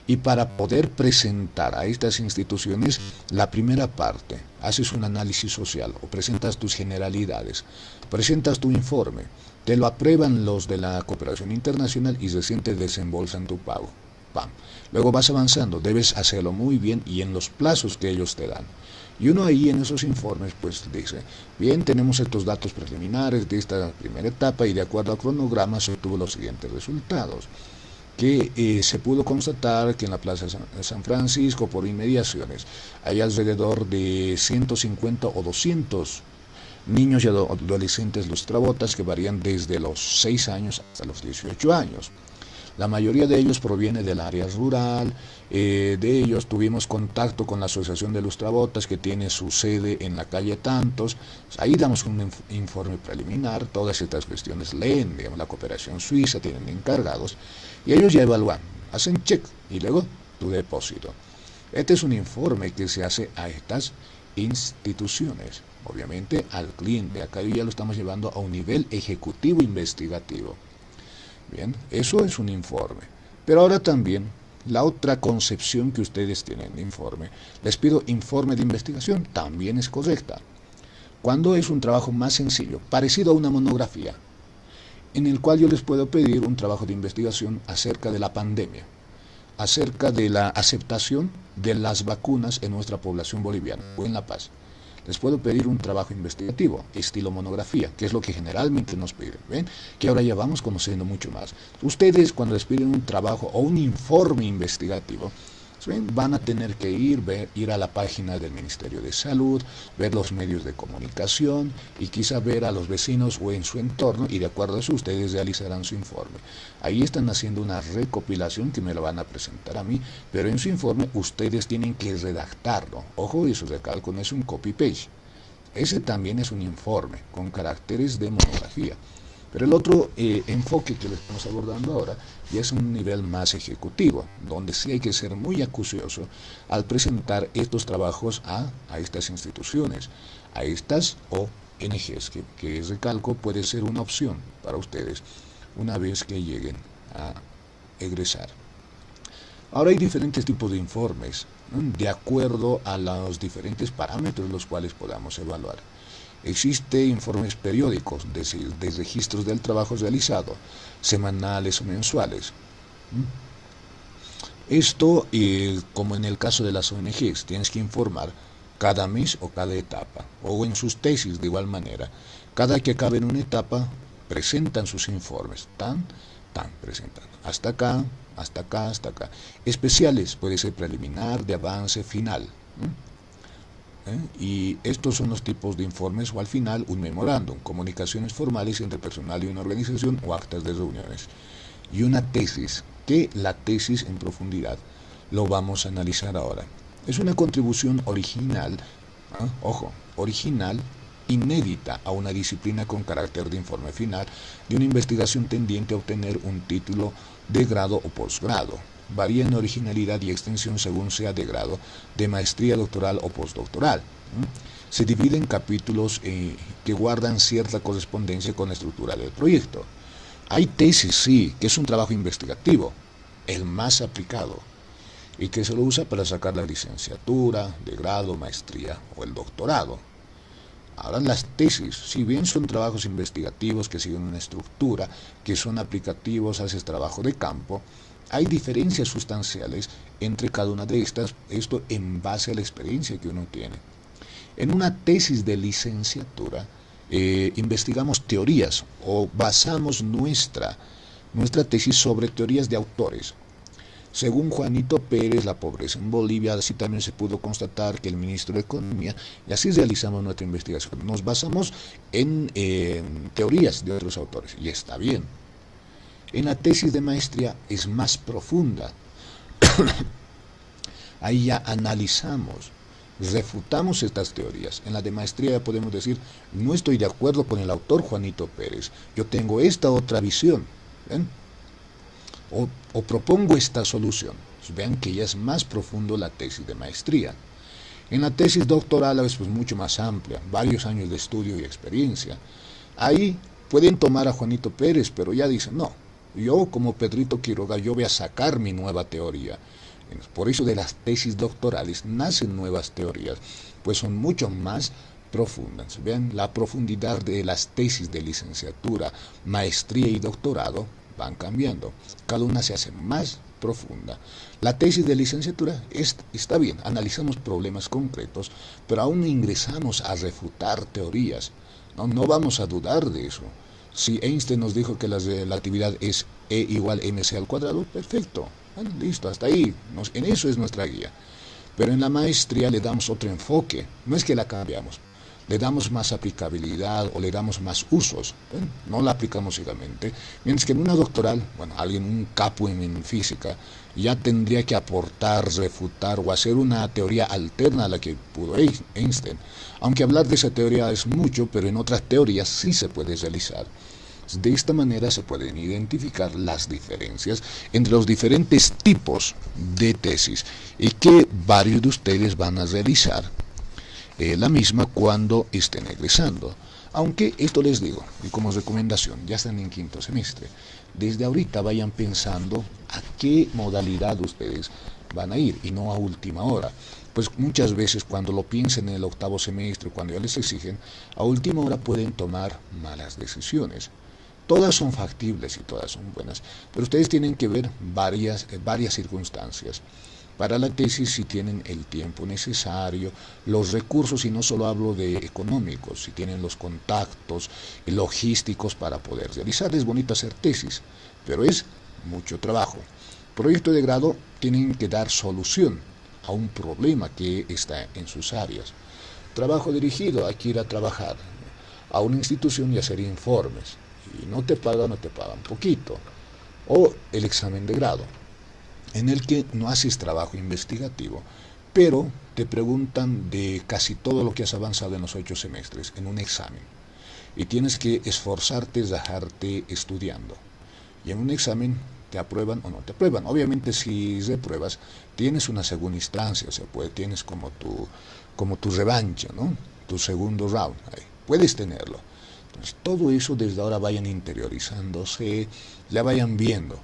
y para poder presentar a estas instituciones la primera parte, haces un análisis social o presentas tus generalidades, presentas tu informe, te lo aprueban los de la cooperación internacional y recién te desembolsan tu pago. ¡Pam! Luego vas avanzando, debes hacerlo muy bien y en los plazos que ellos te dan. Y uno ahí en esos informes pues dice, bien, tenemos estos datos preliminares de esta primera etapa y de acuerdo al cronograma se obtuvo los siguientes resultados. Que se pudo constatar que en la Plaza San Francisco, por inmediaciones, hay alrededor de 150 o 200 niños y adolescentes lustrabotas que varían desde los 6 años hasta los 18 años. La mayoría de ellos proviene del área rural, de ellos tuvimos contacto con la Asociación de Lustrabotas que tiene su sede en la calle Tantos, ahí damos un informe preliminar, todas estas cuestiones leen, digamos, la cooperación suiza, tienen encargados, y ellos ya evalúan, hacen check, y luego tu depósito. Este es un informe que se hace a estas instituciones. obviamente, al cliente. Acá ya lo estamos llevando a un nivel ejecutivo investigativo. Bien, eso es un informe. Pero ahora también, la otra concepción que ustedes tienen de informe, les pido informe de investigación, también es correcta. Cuando es un trabajo más sencillo, parecido a una monografía, en el cual yo les puedo pedir un trabajo de investigación acerca de la pandemia, acerca de la aceptación de las vacunas en nuestra población boliviana o en La Paz. Les puedo pedir un trabajo investigativo, estilo monografía, que es lo que generalmente nos piden. ¿Ven? Que ahora ya vamos conociendo mucho más. Ustedes, cuando les piden un trabajo o un informe investigativo, ¿ven? Van a tener que ir a la página del Ministerio de Salud, ver los medios de comunicación y quizá ver a los vecinos o en su entorno, y de acuerdo a eso ustedes realizarán su informe. Ahí están haciendo una recopilación que me lo van a presentar a mí, pero en su informe ustedes tienen que redactarlo. Ojo, eso recalco, no es un copy-paste. Ese también es un informe con caracteres de monografía. Pero el otro enfoque que le estamos abordando ahora ya es un nivel más ejecutivo, donde sí hay que ser muy acucioso al presentar estos trabajos a estas instituciones, a estas ONGs, que recalco puede ser una opción para ustedes una vez que lleguen a egresar. Ahora hay diferentes tipos de informes, ¿no? De acuerdo a los diferentes parámetros los cuales podamos evaluar. Existen informes periódicos de registros del trabajo realizado, semanales o mensuales. Esto, como en el caso de las ONGs, tienes que informar cada mes o cada etapa, o en sus tesis de igual manera. Cada que acaben una etapa, presentan sus informes, presentan, hasta acá, hasta acá, hasta acá. Especiales, puede ser preliminar, de avance, final. Y estos son los tipos de informes, o al final un memorándum, comunicaciones formales entre personal y una organización o actas de reuniones. Y una tesis, que la tesis en profundidad lo vamos a analizar ahora. Es una contribución original, ojo, original, inédita a una disciplina con carácter de informe final de una investigación tendiente a obtener un título de grado o posgrado. Varía en originalidad y extensión según sea de grado, de maestría doctoral o postdoctoral. Se divide en capítulos que guardan cierta correspondencia con la estructura del proyecto. Hay tesis, sí, que es un trabajo investigativo, el más aplicado, y que se lo usa para sacar la licenciatura, de grado, maestría o el doctorado. Ahora las tesis, si bien son trabajos investigativos que siguen una estructura, que son aplicativos, haces trabajo de campo, hay diferencias sustanciales entre cada una de estas, esto en base a la experiencia que uno tiene. En una tesis de licenciatura, investigamos teorías o basamos nuestra tesis sobre teorías de autores. Según Juanito Pérez, la pobreza en Bolivia, así también se pudo constatar que el ministro de Economía, y así realizamos nuestra investigación. Nos basamos en teorías de otros autores, y está bien. En la tesis de maestría es más profunda. Ahí ya analizamos, refutamos estas teorías. En la de maestría ya podemos decir, no estoy de acuerdo con el autor Juanito Pérez, yo tengo esta otra visión. ¿Ven? O propongo esta solución. Vean que ya es más profundo la tesis de maestría. En la tesis doctoral es pues mucho más amplia, varios años de estudio y experiencia. Ahí pueden tomar a Juanito Pérez, pero ya dicen, no, yo como Pedrito Quiroga, yo voy a sacar mi nueva teoría. Por eso de las tesis doctorales nacen nuevas teorías, pues son mucho más profundas. Vean, la profundidad de las tesis de licenciatura, maestría y doctorado van cambiando. Cada una se hace más profunda. La tesis de licenciatura está bien, analizamos problemas concretos, pero aún no ingresamos a refutar teorías. No vamos a dudar de eso. Si Einstein nos dijo que la relatividad es E igual mc al cuadrado, perfecto. Bueno, listo, hasta ahí. En eso es nuestra guía. Pero en la maestría le damos otro enfoque. No es que la cambiamos. Le damos más aplicabilidad o le damos más usos. No la aplicamos ciegamente. Mientras que en una doctoral, alguien, un capo en física, ya tendría que aportar, refutar o hacer una teoría alterna a la que pudo Einstein. Aunque hablar de esa teoría es mucho, pero en otras teorías sí se puede realizar. De esta manera se pueden identificar las diferencias entre los diferentes tipos de tesis y que varios de ustedes van a realizar la misma cuando estén egresando. Aunque esto les digo, y como recomendación, ya están en quinto semestre, desde ahorita vayan pensando a qué modalidad ustedes van a ir y no a última hora. Pues muchas veces cuando lo piensen en el octavo semestre, cuando ya les exigen, a última hora pueden tomar malas decisiones. Todas son factibles y todas son buenas, pero ustedes tienen que ver varias circunstancias. Para la tesis, si tienen el tiempo necesario, los recursos, y no solo hablo de económicos, si tienen los contactos logísticos para poder realizar. Es bonito hacer tesis, pero es mucho trabajo. Proyecto de grado tienen que dar solución a un problema que está en sus áreas. Trabajo dirigido, hay que ir a trabajar a una institución y hacer informes. Y no te pagan poquito. O el examen de grado, en el que no haces trabajo investigativo, pero te preguntan de casi todo lo que has avanzado en los 8 semestres en un examen. Y tienes que esforzarte, dejarte estudiando. Y en un examen te aprueban o no te aprueban. Obviamente si repruebas, tienes una segunda instancia, o sea, tienes como tu revancha, ¿no? Tu segundo round. Ahí. Puedes tenerlo. Entonces, todo eso desde ahora vayan interiorizándose, ya vayan viendo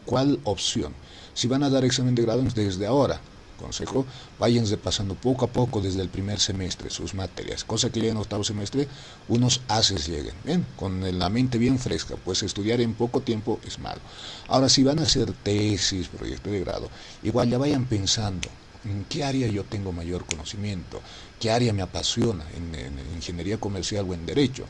cuál opción. Si van a dar examen de grado desde ahora, consejo, vayan repasando poco a poco desde el primer semestre sus materias, cosa que ya en octavo semestre unos haces lleguen, ¿bien? Con la mente bien fresca, pues estudiar en poco tiempo es malo. Ahora, si van a hacer tesis, proyecto de grado, igual ya vayan pensando en qué área yo tengo mayor conocimiento, qué área me apasiona, en ingeniería comercial o en derecho.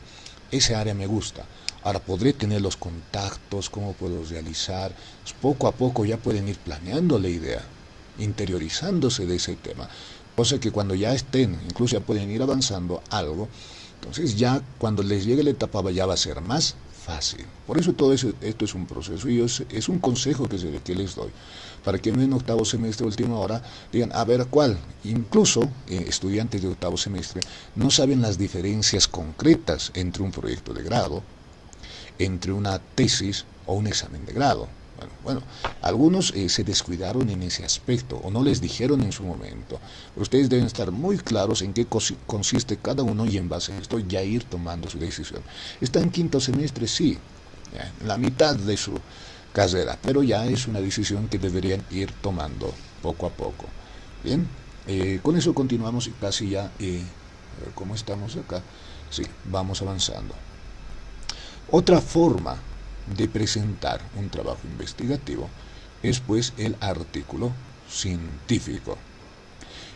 Esa área me gusta. Ahora podré tener los contactos, cómo puedo realizar. Pues poco a poco ya pueden ir planeando la idea, interiorizándose de ese tema. Cosa que cuando ya estén, incluso ya pueden ir avanzando algo, entonces ya cuando les llegue la etapa ya va a ser más fácil. Por eso todo eso, esto es un proceso y es un consejo que les doy. Para que en octavo semestre, última hora, digan, a ver cuál. Incluso estudiantes de octavo semestre no saben las diferencias concretas entre un proyecto de grado, entre una tesis o un examen de grado. Bueno, algunos se descuidaron en ese aspecto o no les dijeron en su momento. Pero ustedes deben estar muy claros en qué consiste cada uno y en base a esto ya ir tomando su decisión. Está en quinto semestre, sí, ya, en la mitad de su carrera, pero ya es una decisión que deberían ir tomando poco a poco. Bien, con eso continuamos y casi ya, a ver cómo estamos acá. Sí, vamos avanzando. Otra forma de presentar un trabajo investigativo es pues el artículo científico.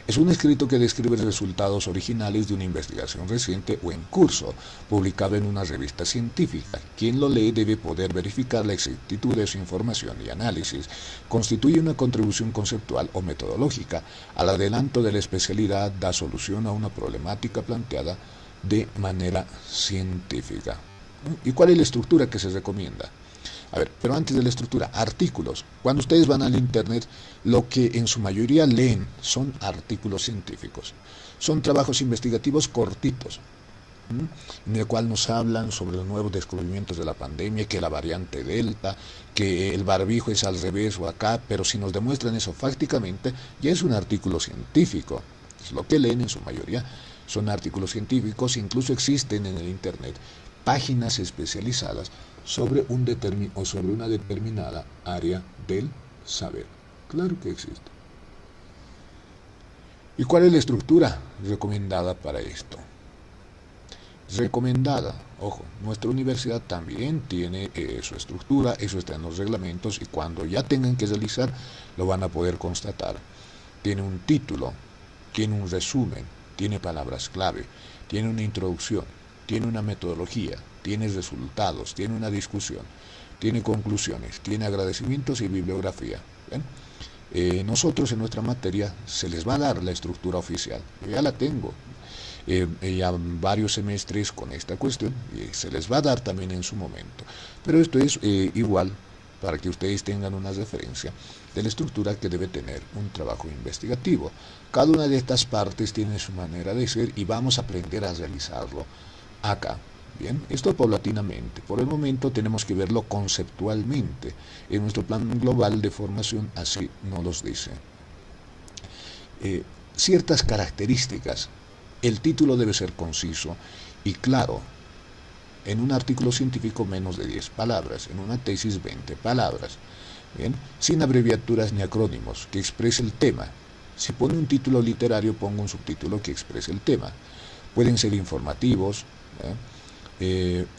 Es un escrito que describe resultados originales de una investigación reciente o en curso, publicado en una revista científica. Quien lo lee debe poder verificar la exactitud de su información y análisis. Constituye una contribución conceptual o metodológica al adelanto de la especialidad, da solución a una problemática planteada de manera científica. ¿Y cuál es la estructura que se recomienda? A ver, pero antes de la estructura, artículos. Cuando ustedes van al internet, lo que en su mayoría leen son artículos científicos. Son trabajos investigativos cortitos, en el cual nos hablan sobre los nuevos descubrimientos de la pandemia, que la variante Delta, que el barbijo es al revés o acá, pero si nos demuestran eso fácticamente, ya es un artículo científico. Es lo que leen en su mayoría son artículos científicos, incluso existen en el internet páginas especializadas sobre sobre una determinada área del saber. Claro que existe. ¿Y cuál es la estructura recomendada para esto? Recomendada, ojo, nuestra universidad también tiene su estructura, eso está en los reglamentos y cuando ya tengan que realizar lo van a poder constatar. Tiene un título, tiene un resumen, tiene palabras clave, tiene una introducción, tiene una metodología, tiene resultados, tiene una discusión, tiene conclusiones, tiene agradecimientos y bibliografía. Nosotros en nuestra materia se les va a dar la estructura oficial, yo ya la tengo, ya varios semestres con esta cuestión y se les va a dar también en su momento. Pero esto es igual para que ustedes tengan una referencia de la estructura que debe tener un trabajo investigativo. Cada una de estas partes tiene su manera de ser y vamos a aprender a realizarlo acá. Bien, esto paulatinamente. Por el momento tenemos que verlo conceptualmente. En nuestro plan global de formación así nos los dice. Ciertas características El título debe ser conciso y claro. En un artículo científico menos de 10 palabras, en una tesis 20 palabras. Bien, sin abreviaturas ni acrónimos, que exprese el tema. Si pone un título literario, ponga un subtítulo que exprese el tema. Pueden ser informativos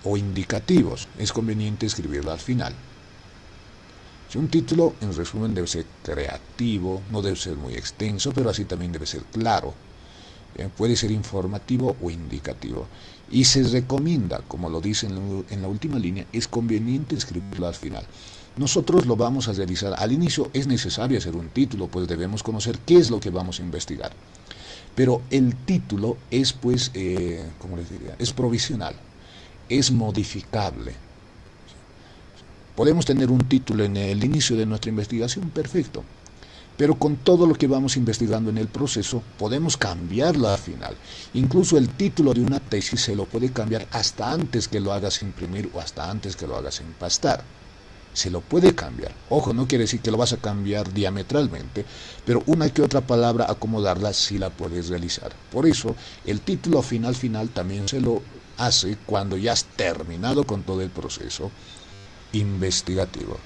o indicativos. Es conveniente escribirlo al final. Si un título, en resumen, debe ser creativo, no debe ser muy extenso, pero así también debe ser claro. Puede ser informativo o indicativo. Y se recomienda, como lo dice en la última línea, es conveniente escribirlo al final. Nosotros lo vamos a realizar. Al inicio es necesario hacer un título, pues debemos conocer qué es lo que vamos a investigar. Pero el título es, pues, ¿cómo les diría? Es provisional, es modificable. Podemos tener un título en el inicio de nuestra investigación, perfecto. Pero con todo lo que vamos investigando en el proceso, podemos cambiarlo al final. Incluso el título de una tesis se lo puede cambiar hasta antes que lo hagas imprimir o hasta antes que lo hagas empastar. Se lo puede cambiar. Ojo, no quiere decir que lo vas a cambiar diametralmente, pero una que otra palabra acomodarla sí la puedes realizar. Por eso, el título final también se lo hace cuando ya has terminado con todo el proceso investigativo.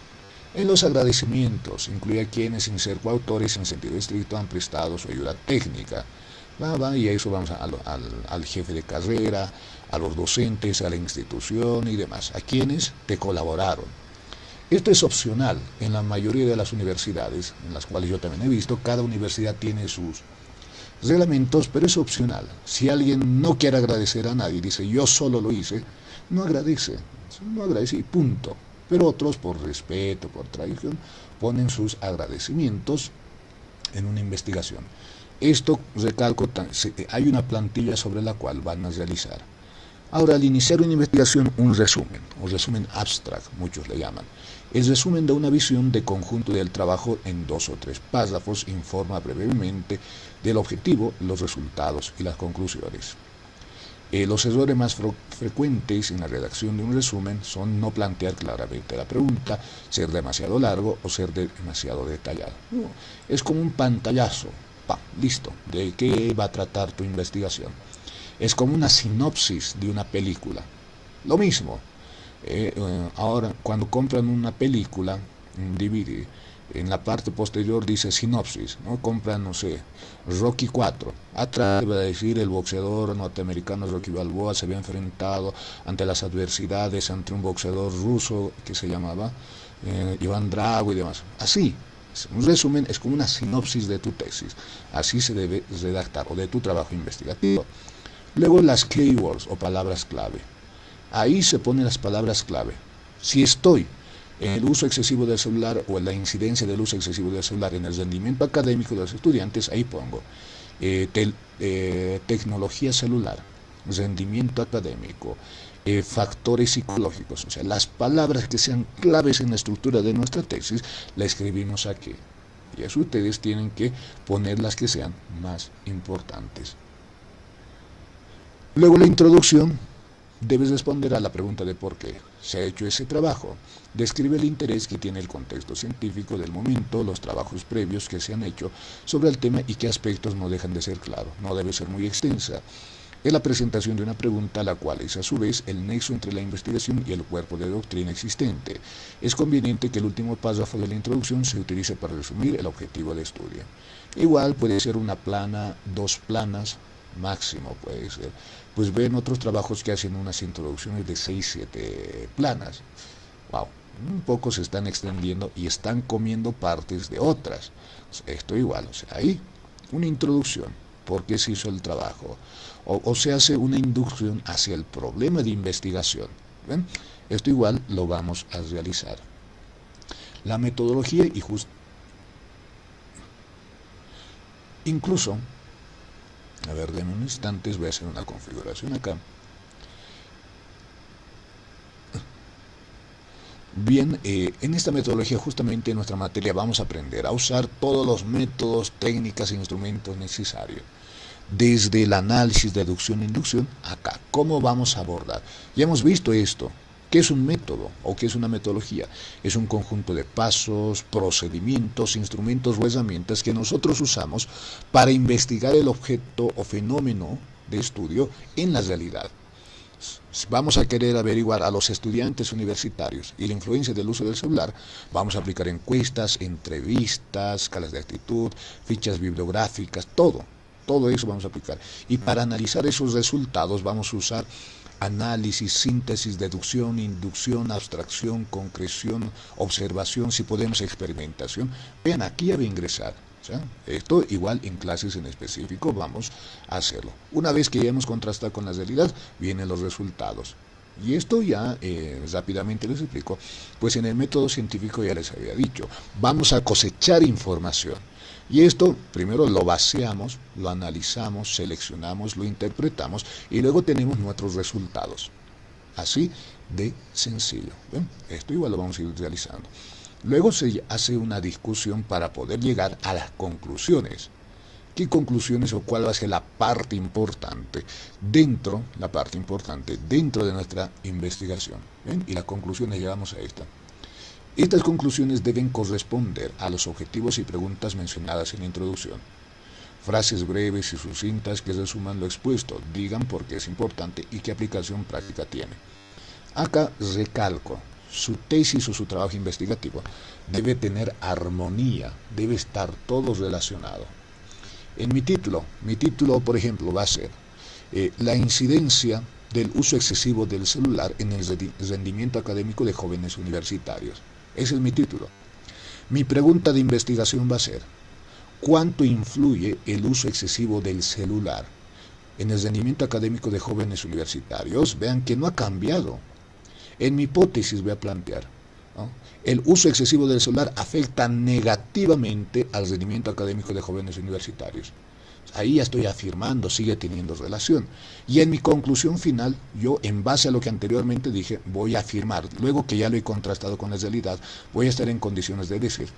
En los agradecimientos, incluye a quienes, sin ser coautores en sentido estricto, han prestado su ayuda técnica. Y a eso vamos al jefe de carrera, a los docentes, a la institución y demás, a quienes te colaboraron. Esto es opcional en la mayoría de las universidades, en las cuales yo también he visto, cada universidad tiene sus reglamentos, pero es opcional. Si alguien no quiere agradecer a nadie, dice yo solo lo hice, no agradece y punto. Pero otros, por respeto, por tradición, ponen sus agradecimientos en una investigación. Esto, recalco, hay una plantilla sobre la cual van a realizar. Ahora, al iniciar una investigación, un resumen abstract, muchos le llaman. El resumen da una visión de conjunto del trabajo en 2 o 3 párrafos, informa brevemente del objetivo, los resultados y las conclusiones. Los errores más frecuentes en la redacción de un resumen son no plantear claramente la pregunta, ser demasiado largo o ser demasiado detallado. Es como un pantallazo, listo, ¿de qué va a tratar tu investigación? Es como una sinopsis de una película. Lo mismo, ahora cuando compran una película, un DVD, en la parte posterior dice sinopsis, ¿no? Compran, no sé, Rocky 4. Atrás va a decir el boxeador norteamericano Rocky Balboa se había enfrentado ante las adversidades ante un boxeador ruso que se llamaba Iván Drago y demás. Así, un resumen es como una sinopsis de tu tesis. Así se debe redactar, o de tu trabajo investigativo. Luego las keywords o palabras clave. Ahí se ponen las palabras clave. Si estoy en el uso excesivo del celular o en la incidencia del uso excesivo del celular en el rendimiento académico de los estudiantes, ahí pongo tecnología celular, rendimiento académico, factores psicológicos. O sea, las palabras que sean claves en la estructura de nuestra tesis, la escribimos aquí. Y eso ustedes tienen que poner las que sean más importantes. Luego la introducción. Debes responder a la pregunta de por qué se ha hecho ese trabajo. Describe el interés que tiene el contexto científico del momento, los trabajos previos que se han hecho sobre el tema y qué aspectos no dejan de ser claros. No debe ser muy extensa. Es la presentación de una pregunta, la cual es a su vez el nexo entre la investigación y el cuerpo de doctrina existente. Es conveniente que el último párrafo de la introducción se utilice para resumir el objetivo de estudio. Igual puede ser una plana, 2 planas, máximo puede ser. Pues ven otros trabajos que hacen unas introducciones de 6, 7 planas. Wow, un poco se están extendiendo y están comiendo partes de otras. Esto igual, o sea, ahí una introducción, por qué se hizo el trabajo, o se hace una inducción hacia el problema de investigación. ¿Ven? Esto igual lo vamos a realizar. La metodología y incluso, a ver, denme un instante, voy a hacer una configuración acá. Bien, en esta metodología justamente en nuestra materia vamos a aprender a usar todos los métodos, técnicas e instrumentos necesarios. Desde el análisis, deducción e inducción, acá, ¿cómo vamos a abordar? Ya hemos visto esto. ¿Qué es un método o qué es una metodología? Es un conjunto de pasos, procedimientos, instrumentos o herramientas que nosotros usamos para investigar el objeto o fenómeno de estudio en la realidad. Vamos a querer averiguar a los estudiantes universitarios y la influencia del uso del celular. Vamos a aplicar encuestas, entrevistas, escalas de actitud, fichas bibliográficas, todo eso vamos a aplicar. Y para analizar esos resultados vamos a usar análisis, síntesis, deducción, inducción, abstracción, concreción, observación, si podemos experimentación. Vean, aquí ya voy a ingresar. ¿Sí? Esto igual en clases en específico vamos a hacerlo. Una vez que ya hemos contrastado con la realidad, vienen los resultados. Y esto ya rápidamente les explico, pues en el método científico ya les había dicho, vamos a cosechar información. Y esto primero lo vaciamos, lo analizamos, seleccionamos, lo interpretamos y luego tenemos nuestros resultados. Así de sencillo. ¿Ven? Esto igual lo vamos a ir realizando. Luego se hace una discusión para poder llegar a las conclusiones. ¿Qué conclusiones o cuál va a ser la parte importante dentro de nuestra investigación? ¿Ven? Y las conclusiones llegamos a esta. Estas conclusiones deben corresponder a los objetivos y preguntas mencionadas en la introducción. Frases breves y sucintas que resuman lo expuesto, digan por qué es importante y qué aplicación práctica tiene. Acá recalco, su tesis o su trabajo investigativo debe tener armonía, debe estar todo relacionado. En mi título por ejemplo va a ser la incidencia del uso excesivo del celular en el rendimiento académico de jóvenes universitarios. Ese es mi título. Mi pregunta de investigación va a ser, ¿cuánto influye el uso excesivo del celular en el rendimiento académico de jóvenes universitarios? Vean que no ha cambiado. En mi hipótesis voy a plantear, ¿no? El uso excesivo del celular afecta negativamente al rendimiento académico de jóvenes universitarios. Ahí ya estoy afirmando, sigue teniendo relación. Y en mi conclusión final, yo en base a lo que anteriormente dije, voy a afirmar, luego que ya lo he contrastado con la realidad, voy a estar en condiciones de decir,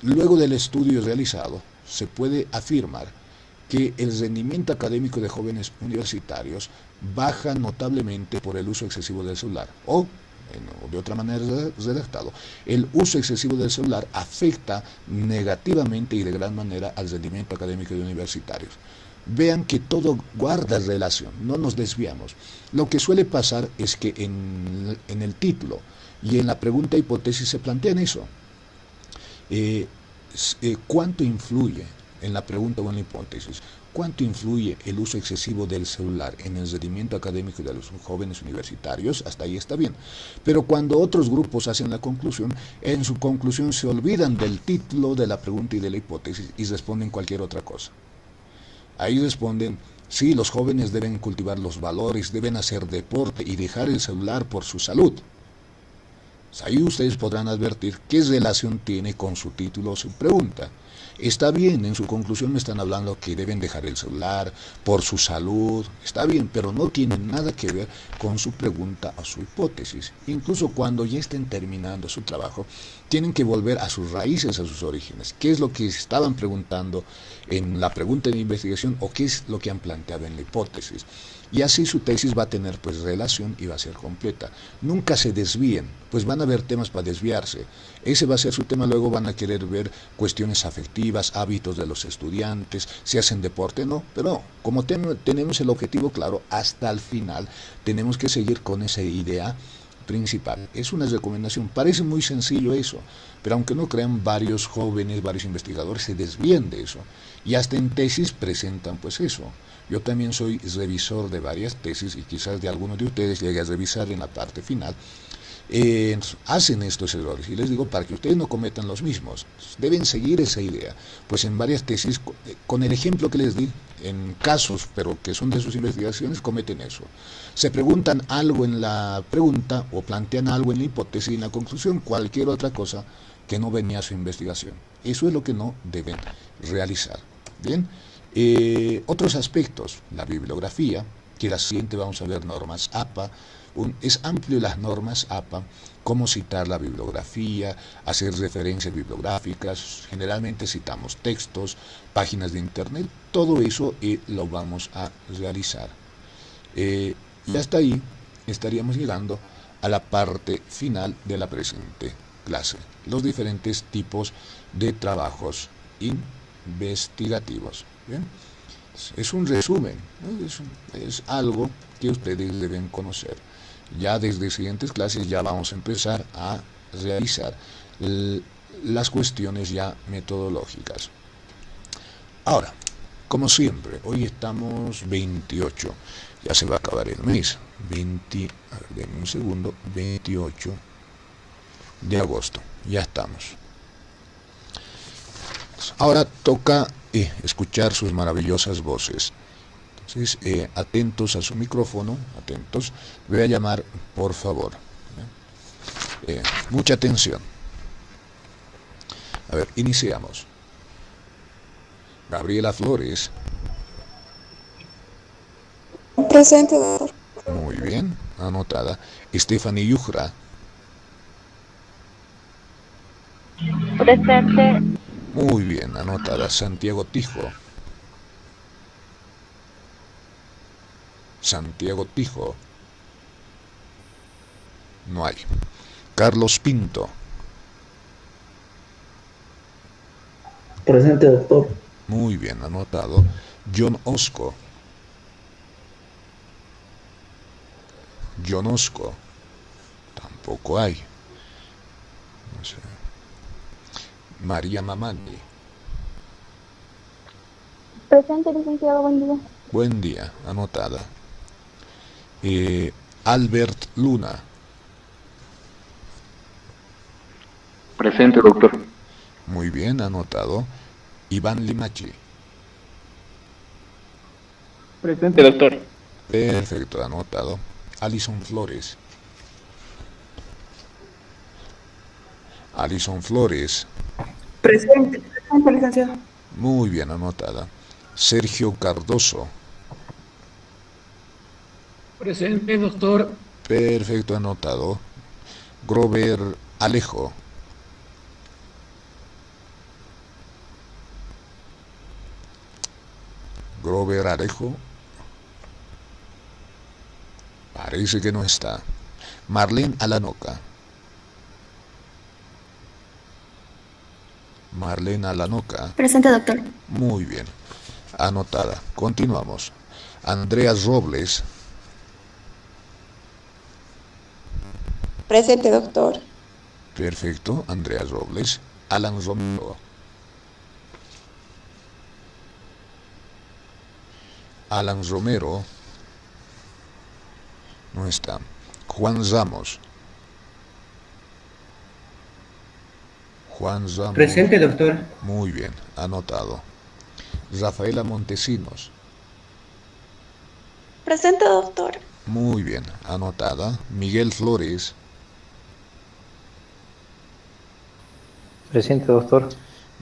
luego del estudio realizado, se puede afirmar que el rendimiento académico de jóvenes universitarios baja notablemente por el uso excesivo del celular. O, de otra manera redactado, el uso excesivo del celular afecta negativamente y de gran manera al rendimiento académico de universitarios. Vean que todo guarda relación, no nos desviamos. Lo que suele pasar es que en el título y en la pregunta hipótesis se plantean eso. ¿Cuánto influye en la pregunta o en la hipótesis? ¿Cuánto influye el uso excesivo del celular en el rendimiento académico de los jóvenes universitarios? Hasta ahí está bien. Pero cuando otros grupos hacen la conclusión, en su conclusión se olvidan del título, de la pregunta y de la hipótesis y responden cualquier otra cosa. Ahí responden, sí, los jóvenes deben cultivar los valores, deben hacer deporte y dejar el celular por su salud. Ahí ustedes podrán advertir qué relación tiene con su título o su pregunta. Está bien, en su conclusión me están hablando que deben dejar el celular por su salud, está bien, pero no tiene nada que ver con su pregunta o su hipótesis. Incluso cuando ya estén terminando su trabajo, tienen que volver a sus raíces, a sus orígenes. ¿Qué es lo que estaban preguntando en la pregunta de investigación o qué es lo que han planteado en la hipótesis? Y así su tesis va a tener pues relación y va a ser completa. Nunca se desvíen, pues van a haber temas para desviarse. Ese va a ser su tema, luego van a querer ver cuestiones afectivas, hábitos de los estudiantes, si hacen deporte, no. Pero como tenemos el objetivo claro, hasta el final tenemos que seguir con esa idea principal. Es una recomendación, parece muy sencillo eso, pero aunque no crean, varios jóvenes, varios investigadores se desvían de eso. Y hasta en tesis presentan pues eso. Yo también soy revisor de varias tesis y quizás de algunos de ustedes llegue a revisar en la parte final. Hacen estos errores y les digo para que ustedes no cometan los mismos. Deben seguir esa idea. Pues en varias tesis, con el ejemplo que les di, en casos, pero que son de sus investigaciones, cometen eso. Se preguntan algo en la pregunta o plantean algo en la hipótesis y en la conclusión cualquier otra cosa que no venía a su investigación. Eso es lo que no deben realizar. Bien. Otros aspectos, la bibliografía, que la siguiente vamos a ver normas APA, es amplio las normas APA, cómo citar la bibliografía, hacer referencias bibliográficas, generalmente citamos textos, páginas de internet, todo eso lo vamos a realizar. Y hasta ahí estaríamos llegando a la parte final de la presente clase, los diferentes tipos de trabajos investigativos. Bien. Es un resumen, ¿no? Es algo que ustedes deben conocer. Ya desde siguientes clases ya vamos a empezar a realizar las cuestiones ya metodológicas. Ahora, como siempre, hoy estamos 28, ya se va a acabar el mes, 20, a ver, denme un segundo, 28 de agosto, ya estamos. Ahora toca escuchar sus maravillosas voces. Entonces, atentos a su micrófono, atentos. Voy a llamar, por favor. Mucha atención. A ver, iniciamos. Gabriela Flores. Presente, doctor. Muy bien, anotada. Stephanie Yujra. Presente. Muy bien, anotada. Santiago Tijo. Santiago Tijo. No hay. Carlos Pinto. Presente, doctor. Muy bien, anotado. John Osco. John Osco. Tampoco hay. No sé. María Mamani. Presente, licenciado, buen día. Buen día, anotada. Albert Luna. Presente, doctor. Muy bien, anotado. Iván Limachi. Presente, doctor. Perfecto, anotado. Alison Flores. Alison Flores. Presente, licenciado. Muy bien, anotada. Sergio Cardoso. Presente, doctor. Perfecto, anotado. Grover Alejo. Grover Alejo. Parece que no está. Marlene Alanoca. Marlene Alanoca. Presente, doctor. Muy bien. Anotada. Continuamos. Andreas Robles. Presente, doctor. Perfecto. Andreas Robles. Alan Romero. Alan Romero. No está. Juan Ramos. Juan Ramos. Presente, doctor. Muy bien, anotado. Rafaela Montesinos. Presente, doctor. Muy bien, anotada. Miguel Flores. Presente, doctor.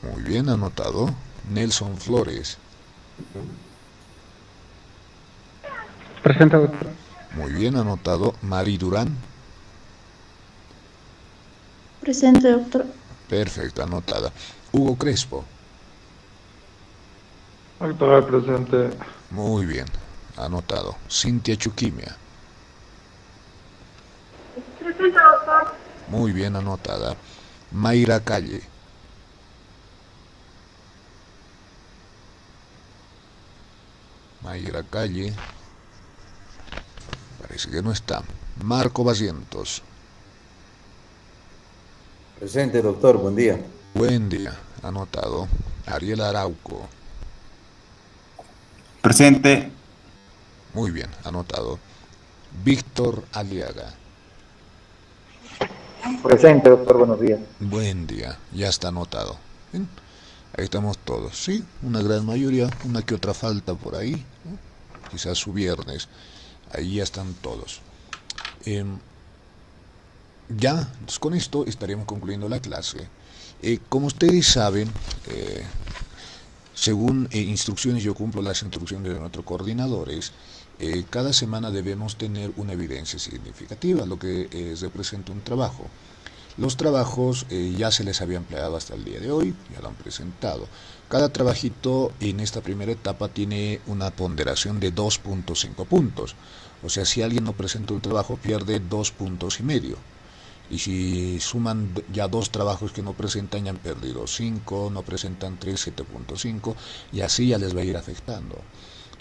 Muy bien, anotado. Nelson Flores. Presente, doctor. Muy bien, anotado. Mari Durán. Presente, doctor. Perfecto, anotada. Hugo Crespo. Doctor, presente. Muy bien, anotado. Cintia Chuquimia. Presente, doctor. Muy bien, anotada. Mayra Calle. Mayra Calle. Parece que no está. Marco Basientos. Presente, doctor, buen día. Buen día, anotado. Ariel Arauco. Presente. Muy bien, anotado. Víctor Aliaga. Presente, doctor, buenos días. Buen día, ya está anotado. Bien, ahí estamos todos, ¿sí? Una gran mayoría, una que otra falta por ahí, ¿no? Quizás su viernes. Ahí ya están todos. Ya, entonces con esto estaremos concluyendo la clase. Como ustedes saben, según instrucciones, yo cumplo las instrucciones de nuestros coordinadores. Cada semana debemos tener una evidencia significativa, lo que representa un trabajo. Los trabajos ya se les había empleado hasta el día de hoy, ya lo han presentado. Cada trabajito en esta primera etapa tiene una ponderación de 2.5 puntos. O sea, si alguien no presenta un trabajo, pierde 2 puntos y medio. Y si suman ya 2 trabajos que no presentan, ya han perdido 5, no presentan 3, 7.5, y así ya les va a ir afectando.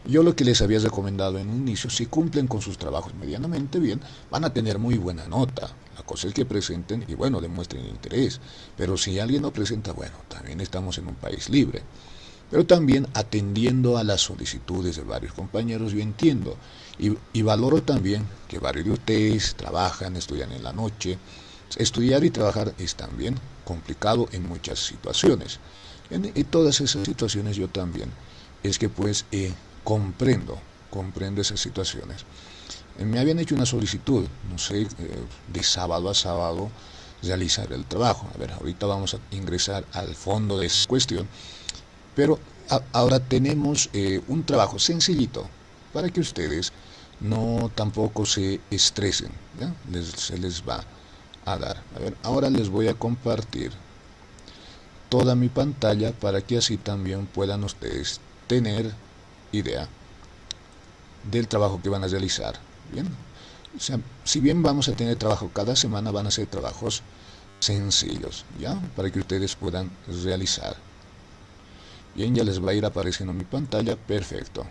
Yo lo que les había recomendado en un inicio, si cumplen con sus trabajos medianamente bien, van a tener muy buena nota. La cosa es que presenten y bueno, demuestren interés. Pero si alguien no presenta, bueno, también estamos en un país libre. Pero también atendiendo a las solicitudes de varios compañeros, yo entiendo y valoro también que varios de ustedes trabajan, estudian en la noche. Estudiar y trabajar es también complicado en muchas situaciones. En todas esas situaciones yo también es que pues comprendo esas situaciones. Me habían hecho una solicitud, no sé, de sábado a sábado realizar el trabajo. A ver, ahorita vamos a ingresar al fondo de esa cuestión. Pero ahora tenemos un trabajo sencillito para que ustedes no tampoco se estresen, ¿ya? Se les va a dar. A ver, ahora les voy a compartir toda mi pantalla para que así también puedan ustedes tener idea del trabajo que van a realizar. Bien, o sea, si bien vamos a tener trabajo cada semana, van a ser trabajos sencillos, ¿ya? Para que ustedes puedan realizar. Bien, ya les va a ir apareciendo mi pantalla, perfecto.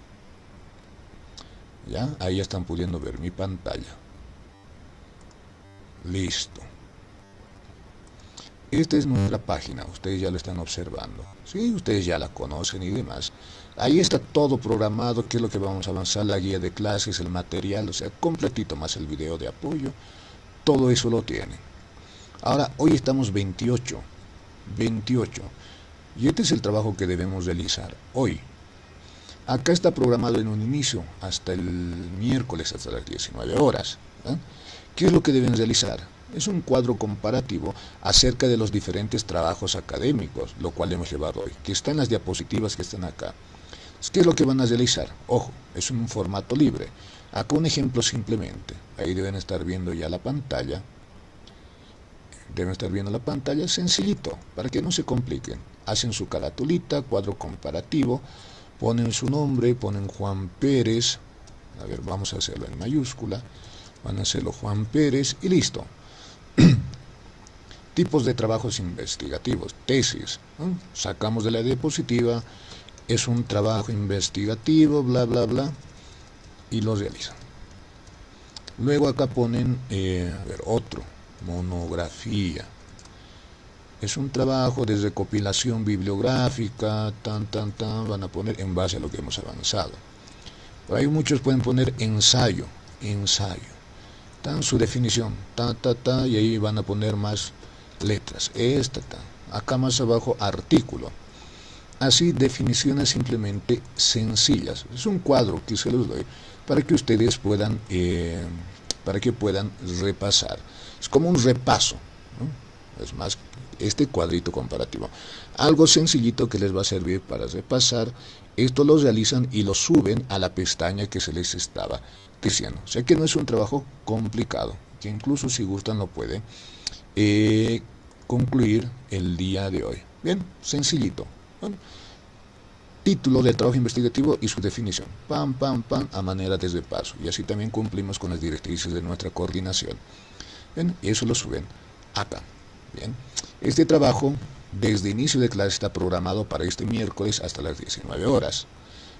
Ya, ahí están pudiendo ver mi pantalla. Listo. Esta es nuestra página, ustedes ya lo están observando. Sí, ustedes ya la conocen y demás. Ahí está todo programado, qué es lo que vamos a avanzar, la guía de clases, el material, o sea, completito, más el video de apoyo. Todo eso lo tienen. Ahora, hoy estamos 28. Y este es el trabajo que debemos realizar hoy. Acá está programado en un inicio, hasta el miércoles, hasta las 19 horas. ¿Eh? ¿Qué es lo que deben realizar? Es un cuadro comparativo acerca de los diferentes trabajos académicos, lo cual hemos llevado hoy, que está en las diapositivas que están acá. ¿Qué es lo que van a realizar? Ojo, es un formato libre. Acá un ejemplo simplemente. Ahí deben estar viendo ya la pantalla. Deben estar viendo la pantalla sencillito, para que no se compliquen. Hacen su caratulita, cuadro comparativo, ponen su nombre, ponen Juan Pérez. A ver, vamos a hacerlo en mayúscula. Van a hacerlo Juan Pérez y listo. Tipos de trabajos investigativos, tesis, ¿no? Sacamos de la diapositiva, es un trabajo investigativo, bla, bla, bla, y lo realizan. Luego acá ponen, a ver, otro, monografía. Es un trabajo de recopilación bibliográfica, van a poner en base a lo que hemos avanzado. Por ahí muchos pueden poner ensayo, su definición, y ahí van a poner más letras, acá más abajo artículo. Así, definiciones simplemente sencillas. Es un cuadro que se los doy para que ustedes puedan, repasar. Es como un repaso, ¿no? Es más, este cuadrito comparativo. Algo sencillito que les va a servir para repasar. Esto lo realizan y lo suben a la pestaña que se les estaba diciendo. O sea que no es un trabajo complicado, que incluso si gustan lo pueden concluir el día de hoy. Bien, sencillito. Bueno, título del trabajo investigativo y su definición. Pam, a manera de repaso. Y así también cumplimos con las directrices de nuestra coordinación. Bien, y eso lo suben acá. Bien, este trabajo desde inicio de clase está programado para este miércoles hasta las 19 horas.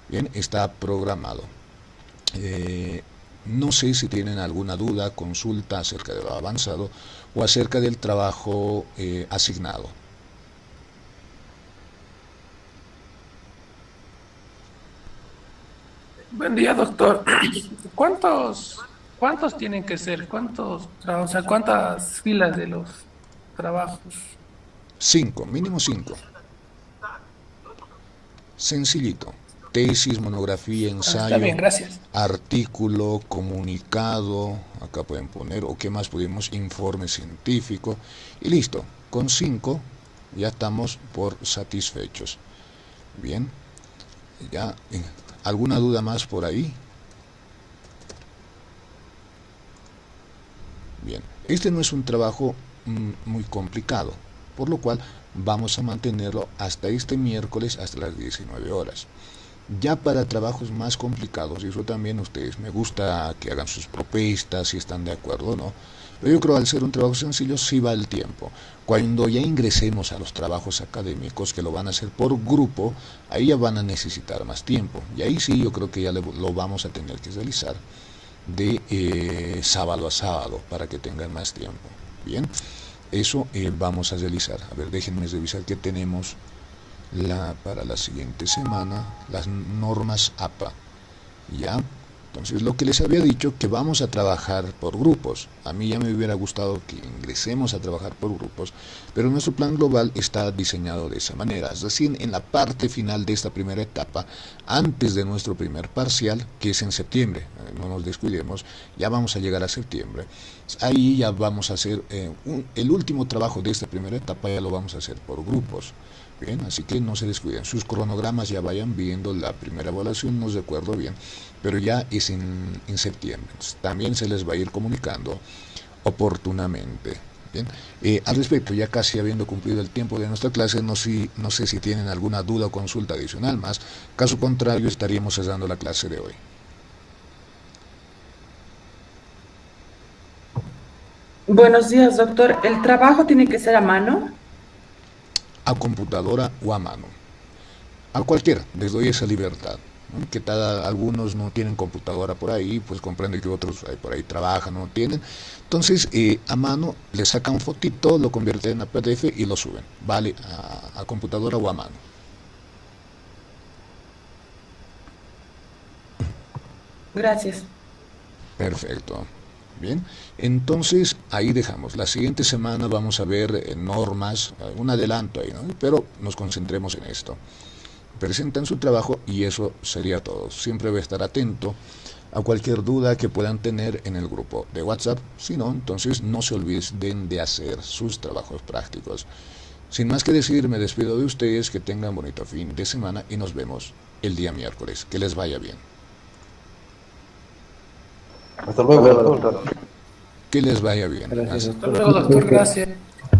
Bien, está programado. No sé si tienen alguna duda, consulta acerca de lo avanzado o acerca del trabajo asignado. Buen día, doctor. ¿Cuántos tienen que ser? O sea, ¿cuántas filas de los trabajos? 5, mínimo 5. Sencillito. Tesis, monografía, ensayo, Está bien, gracias. artículo, comunicado, acá pueden poner, o qué más podemos, informe científico, y listo. Con 5 ya estamos por satisfechos. Bien, ya, ¿alguna duda más por ahí? Bien, este no es un trabajo muy complicado, por lo cual vamos a mantenerlo hasta este miércoles, hasta las 19 horas. Ya para trabajos más complicados, y eso también ustedes me gusta que hagan sus propuestas, si están de acuerdo o no, Pero yo creo que al ser un trabajo sencillo sí va el tiempo. Cuando ya ingresemos a los trabajos académicos, que lo van a hacer por grupo, ahí ya van a necesitar más tiempo. Y ahí sí yo creo que ya lo vamos a tener que realizar de sábado a sábado para que tengan más tiempo. Bien, eso vamos a realizar. A ver, déjenme revisar qué tenemos para la siguiente semana, las normas APA. Ya, entonces lo que les había dicho, que vamos a trabajar por grupos. A mí ya me hubiera gustado que ingresemos a trabajar por grupos, pero nuestro plan global está diseñado de esa manera. Recién en la parte final de esta primera etapa, antes de nuestro primer parcial, que es en septiembre, no nos descuidemos, ya vamos a llegar a septiembre. Ahí ya vamos a hacer el último trabajo de esta primera etapa, ya lo vamos a hacer por grupos. Bien, así que no se descuiden, sus cronogramas ya vayan viendo, la primera evaluación no recuerdo bien, pero ya es en septiembre. Entonces, también se les va a ir comunicando oportunamente. Bien, al respecto, ya casi habiendo cumplido el tiempo de nuestra clase, no sé si tienen alguna duda o consulta adicional más, caso contrario estaríamos cerrando la clase de hoy. Buenos días, doctor. ¿El trabajo tiene que ser a mano? A computadora o a mano. A cualquiera, les doy esa libertad. ¿No? Que algunos no tienen computadora por ahí, pues comprendo que otros por ahí trabajan, no tienen. Entonces, a mano, le sacan fotito, lo convierten en a PDF y lo suben. Vale, a computadora o a mano. Gracias. Perfecto. Bien, entonces ahí dejamos. La siguiente semana vamos a ver normas, un adelanto ahí, ¿no? Pero nos concentremos en esto. Presentan su trabajo y eso sería todo. Siempre voy a estar atento a cualquier duda que puedan tener en el grupo de WhatsApp. Si no, entonces no se olviden de hacer sus trabajos prácticos. Sin más que decir, me despido de ustedes, que tengan bonito fin de semana y nos vemos el día miércoles. Que les vaya bien. Hasta luego, doctor. Que les vaya bien. Hasta luego, doctor. Gracias.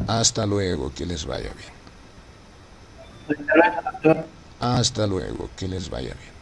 Hasta luego, que les vaya bien. Hasta luego, que les vaya bien.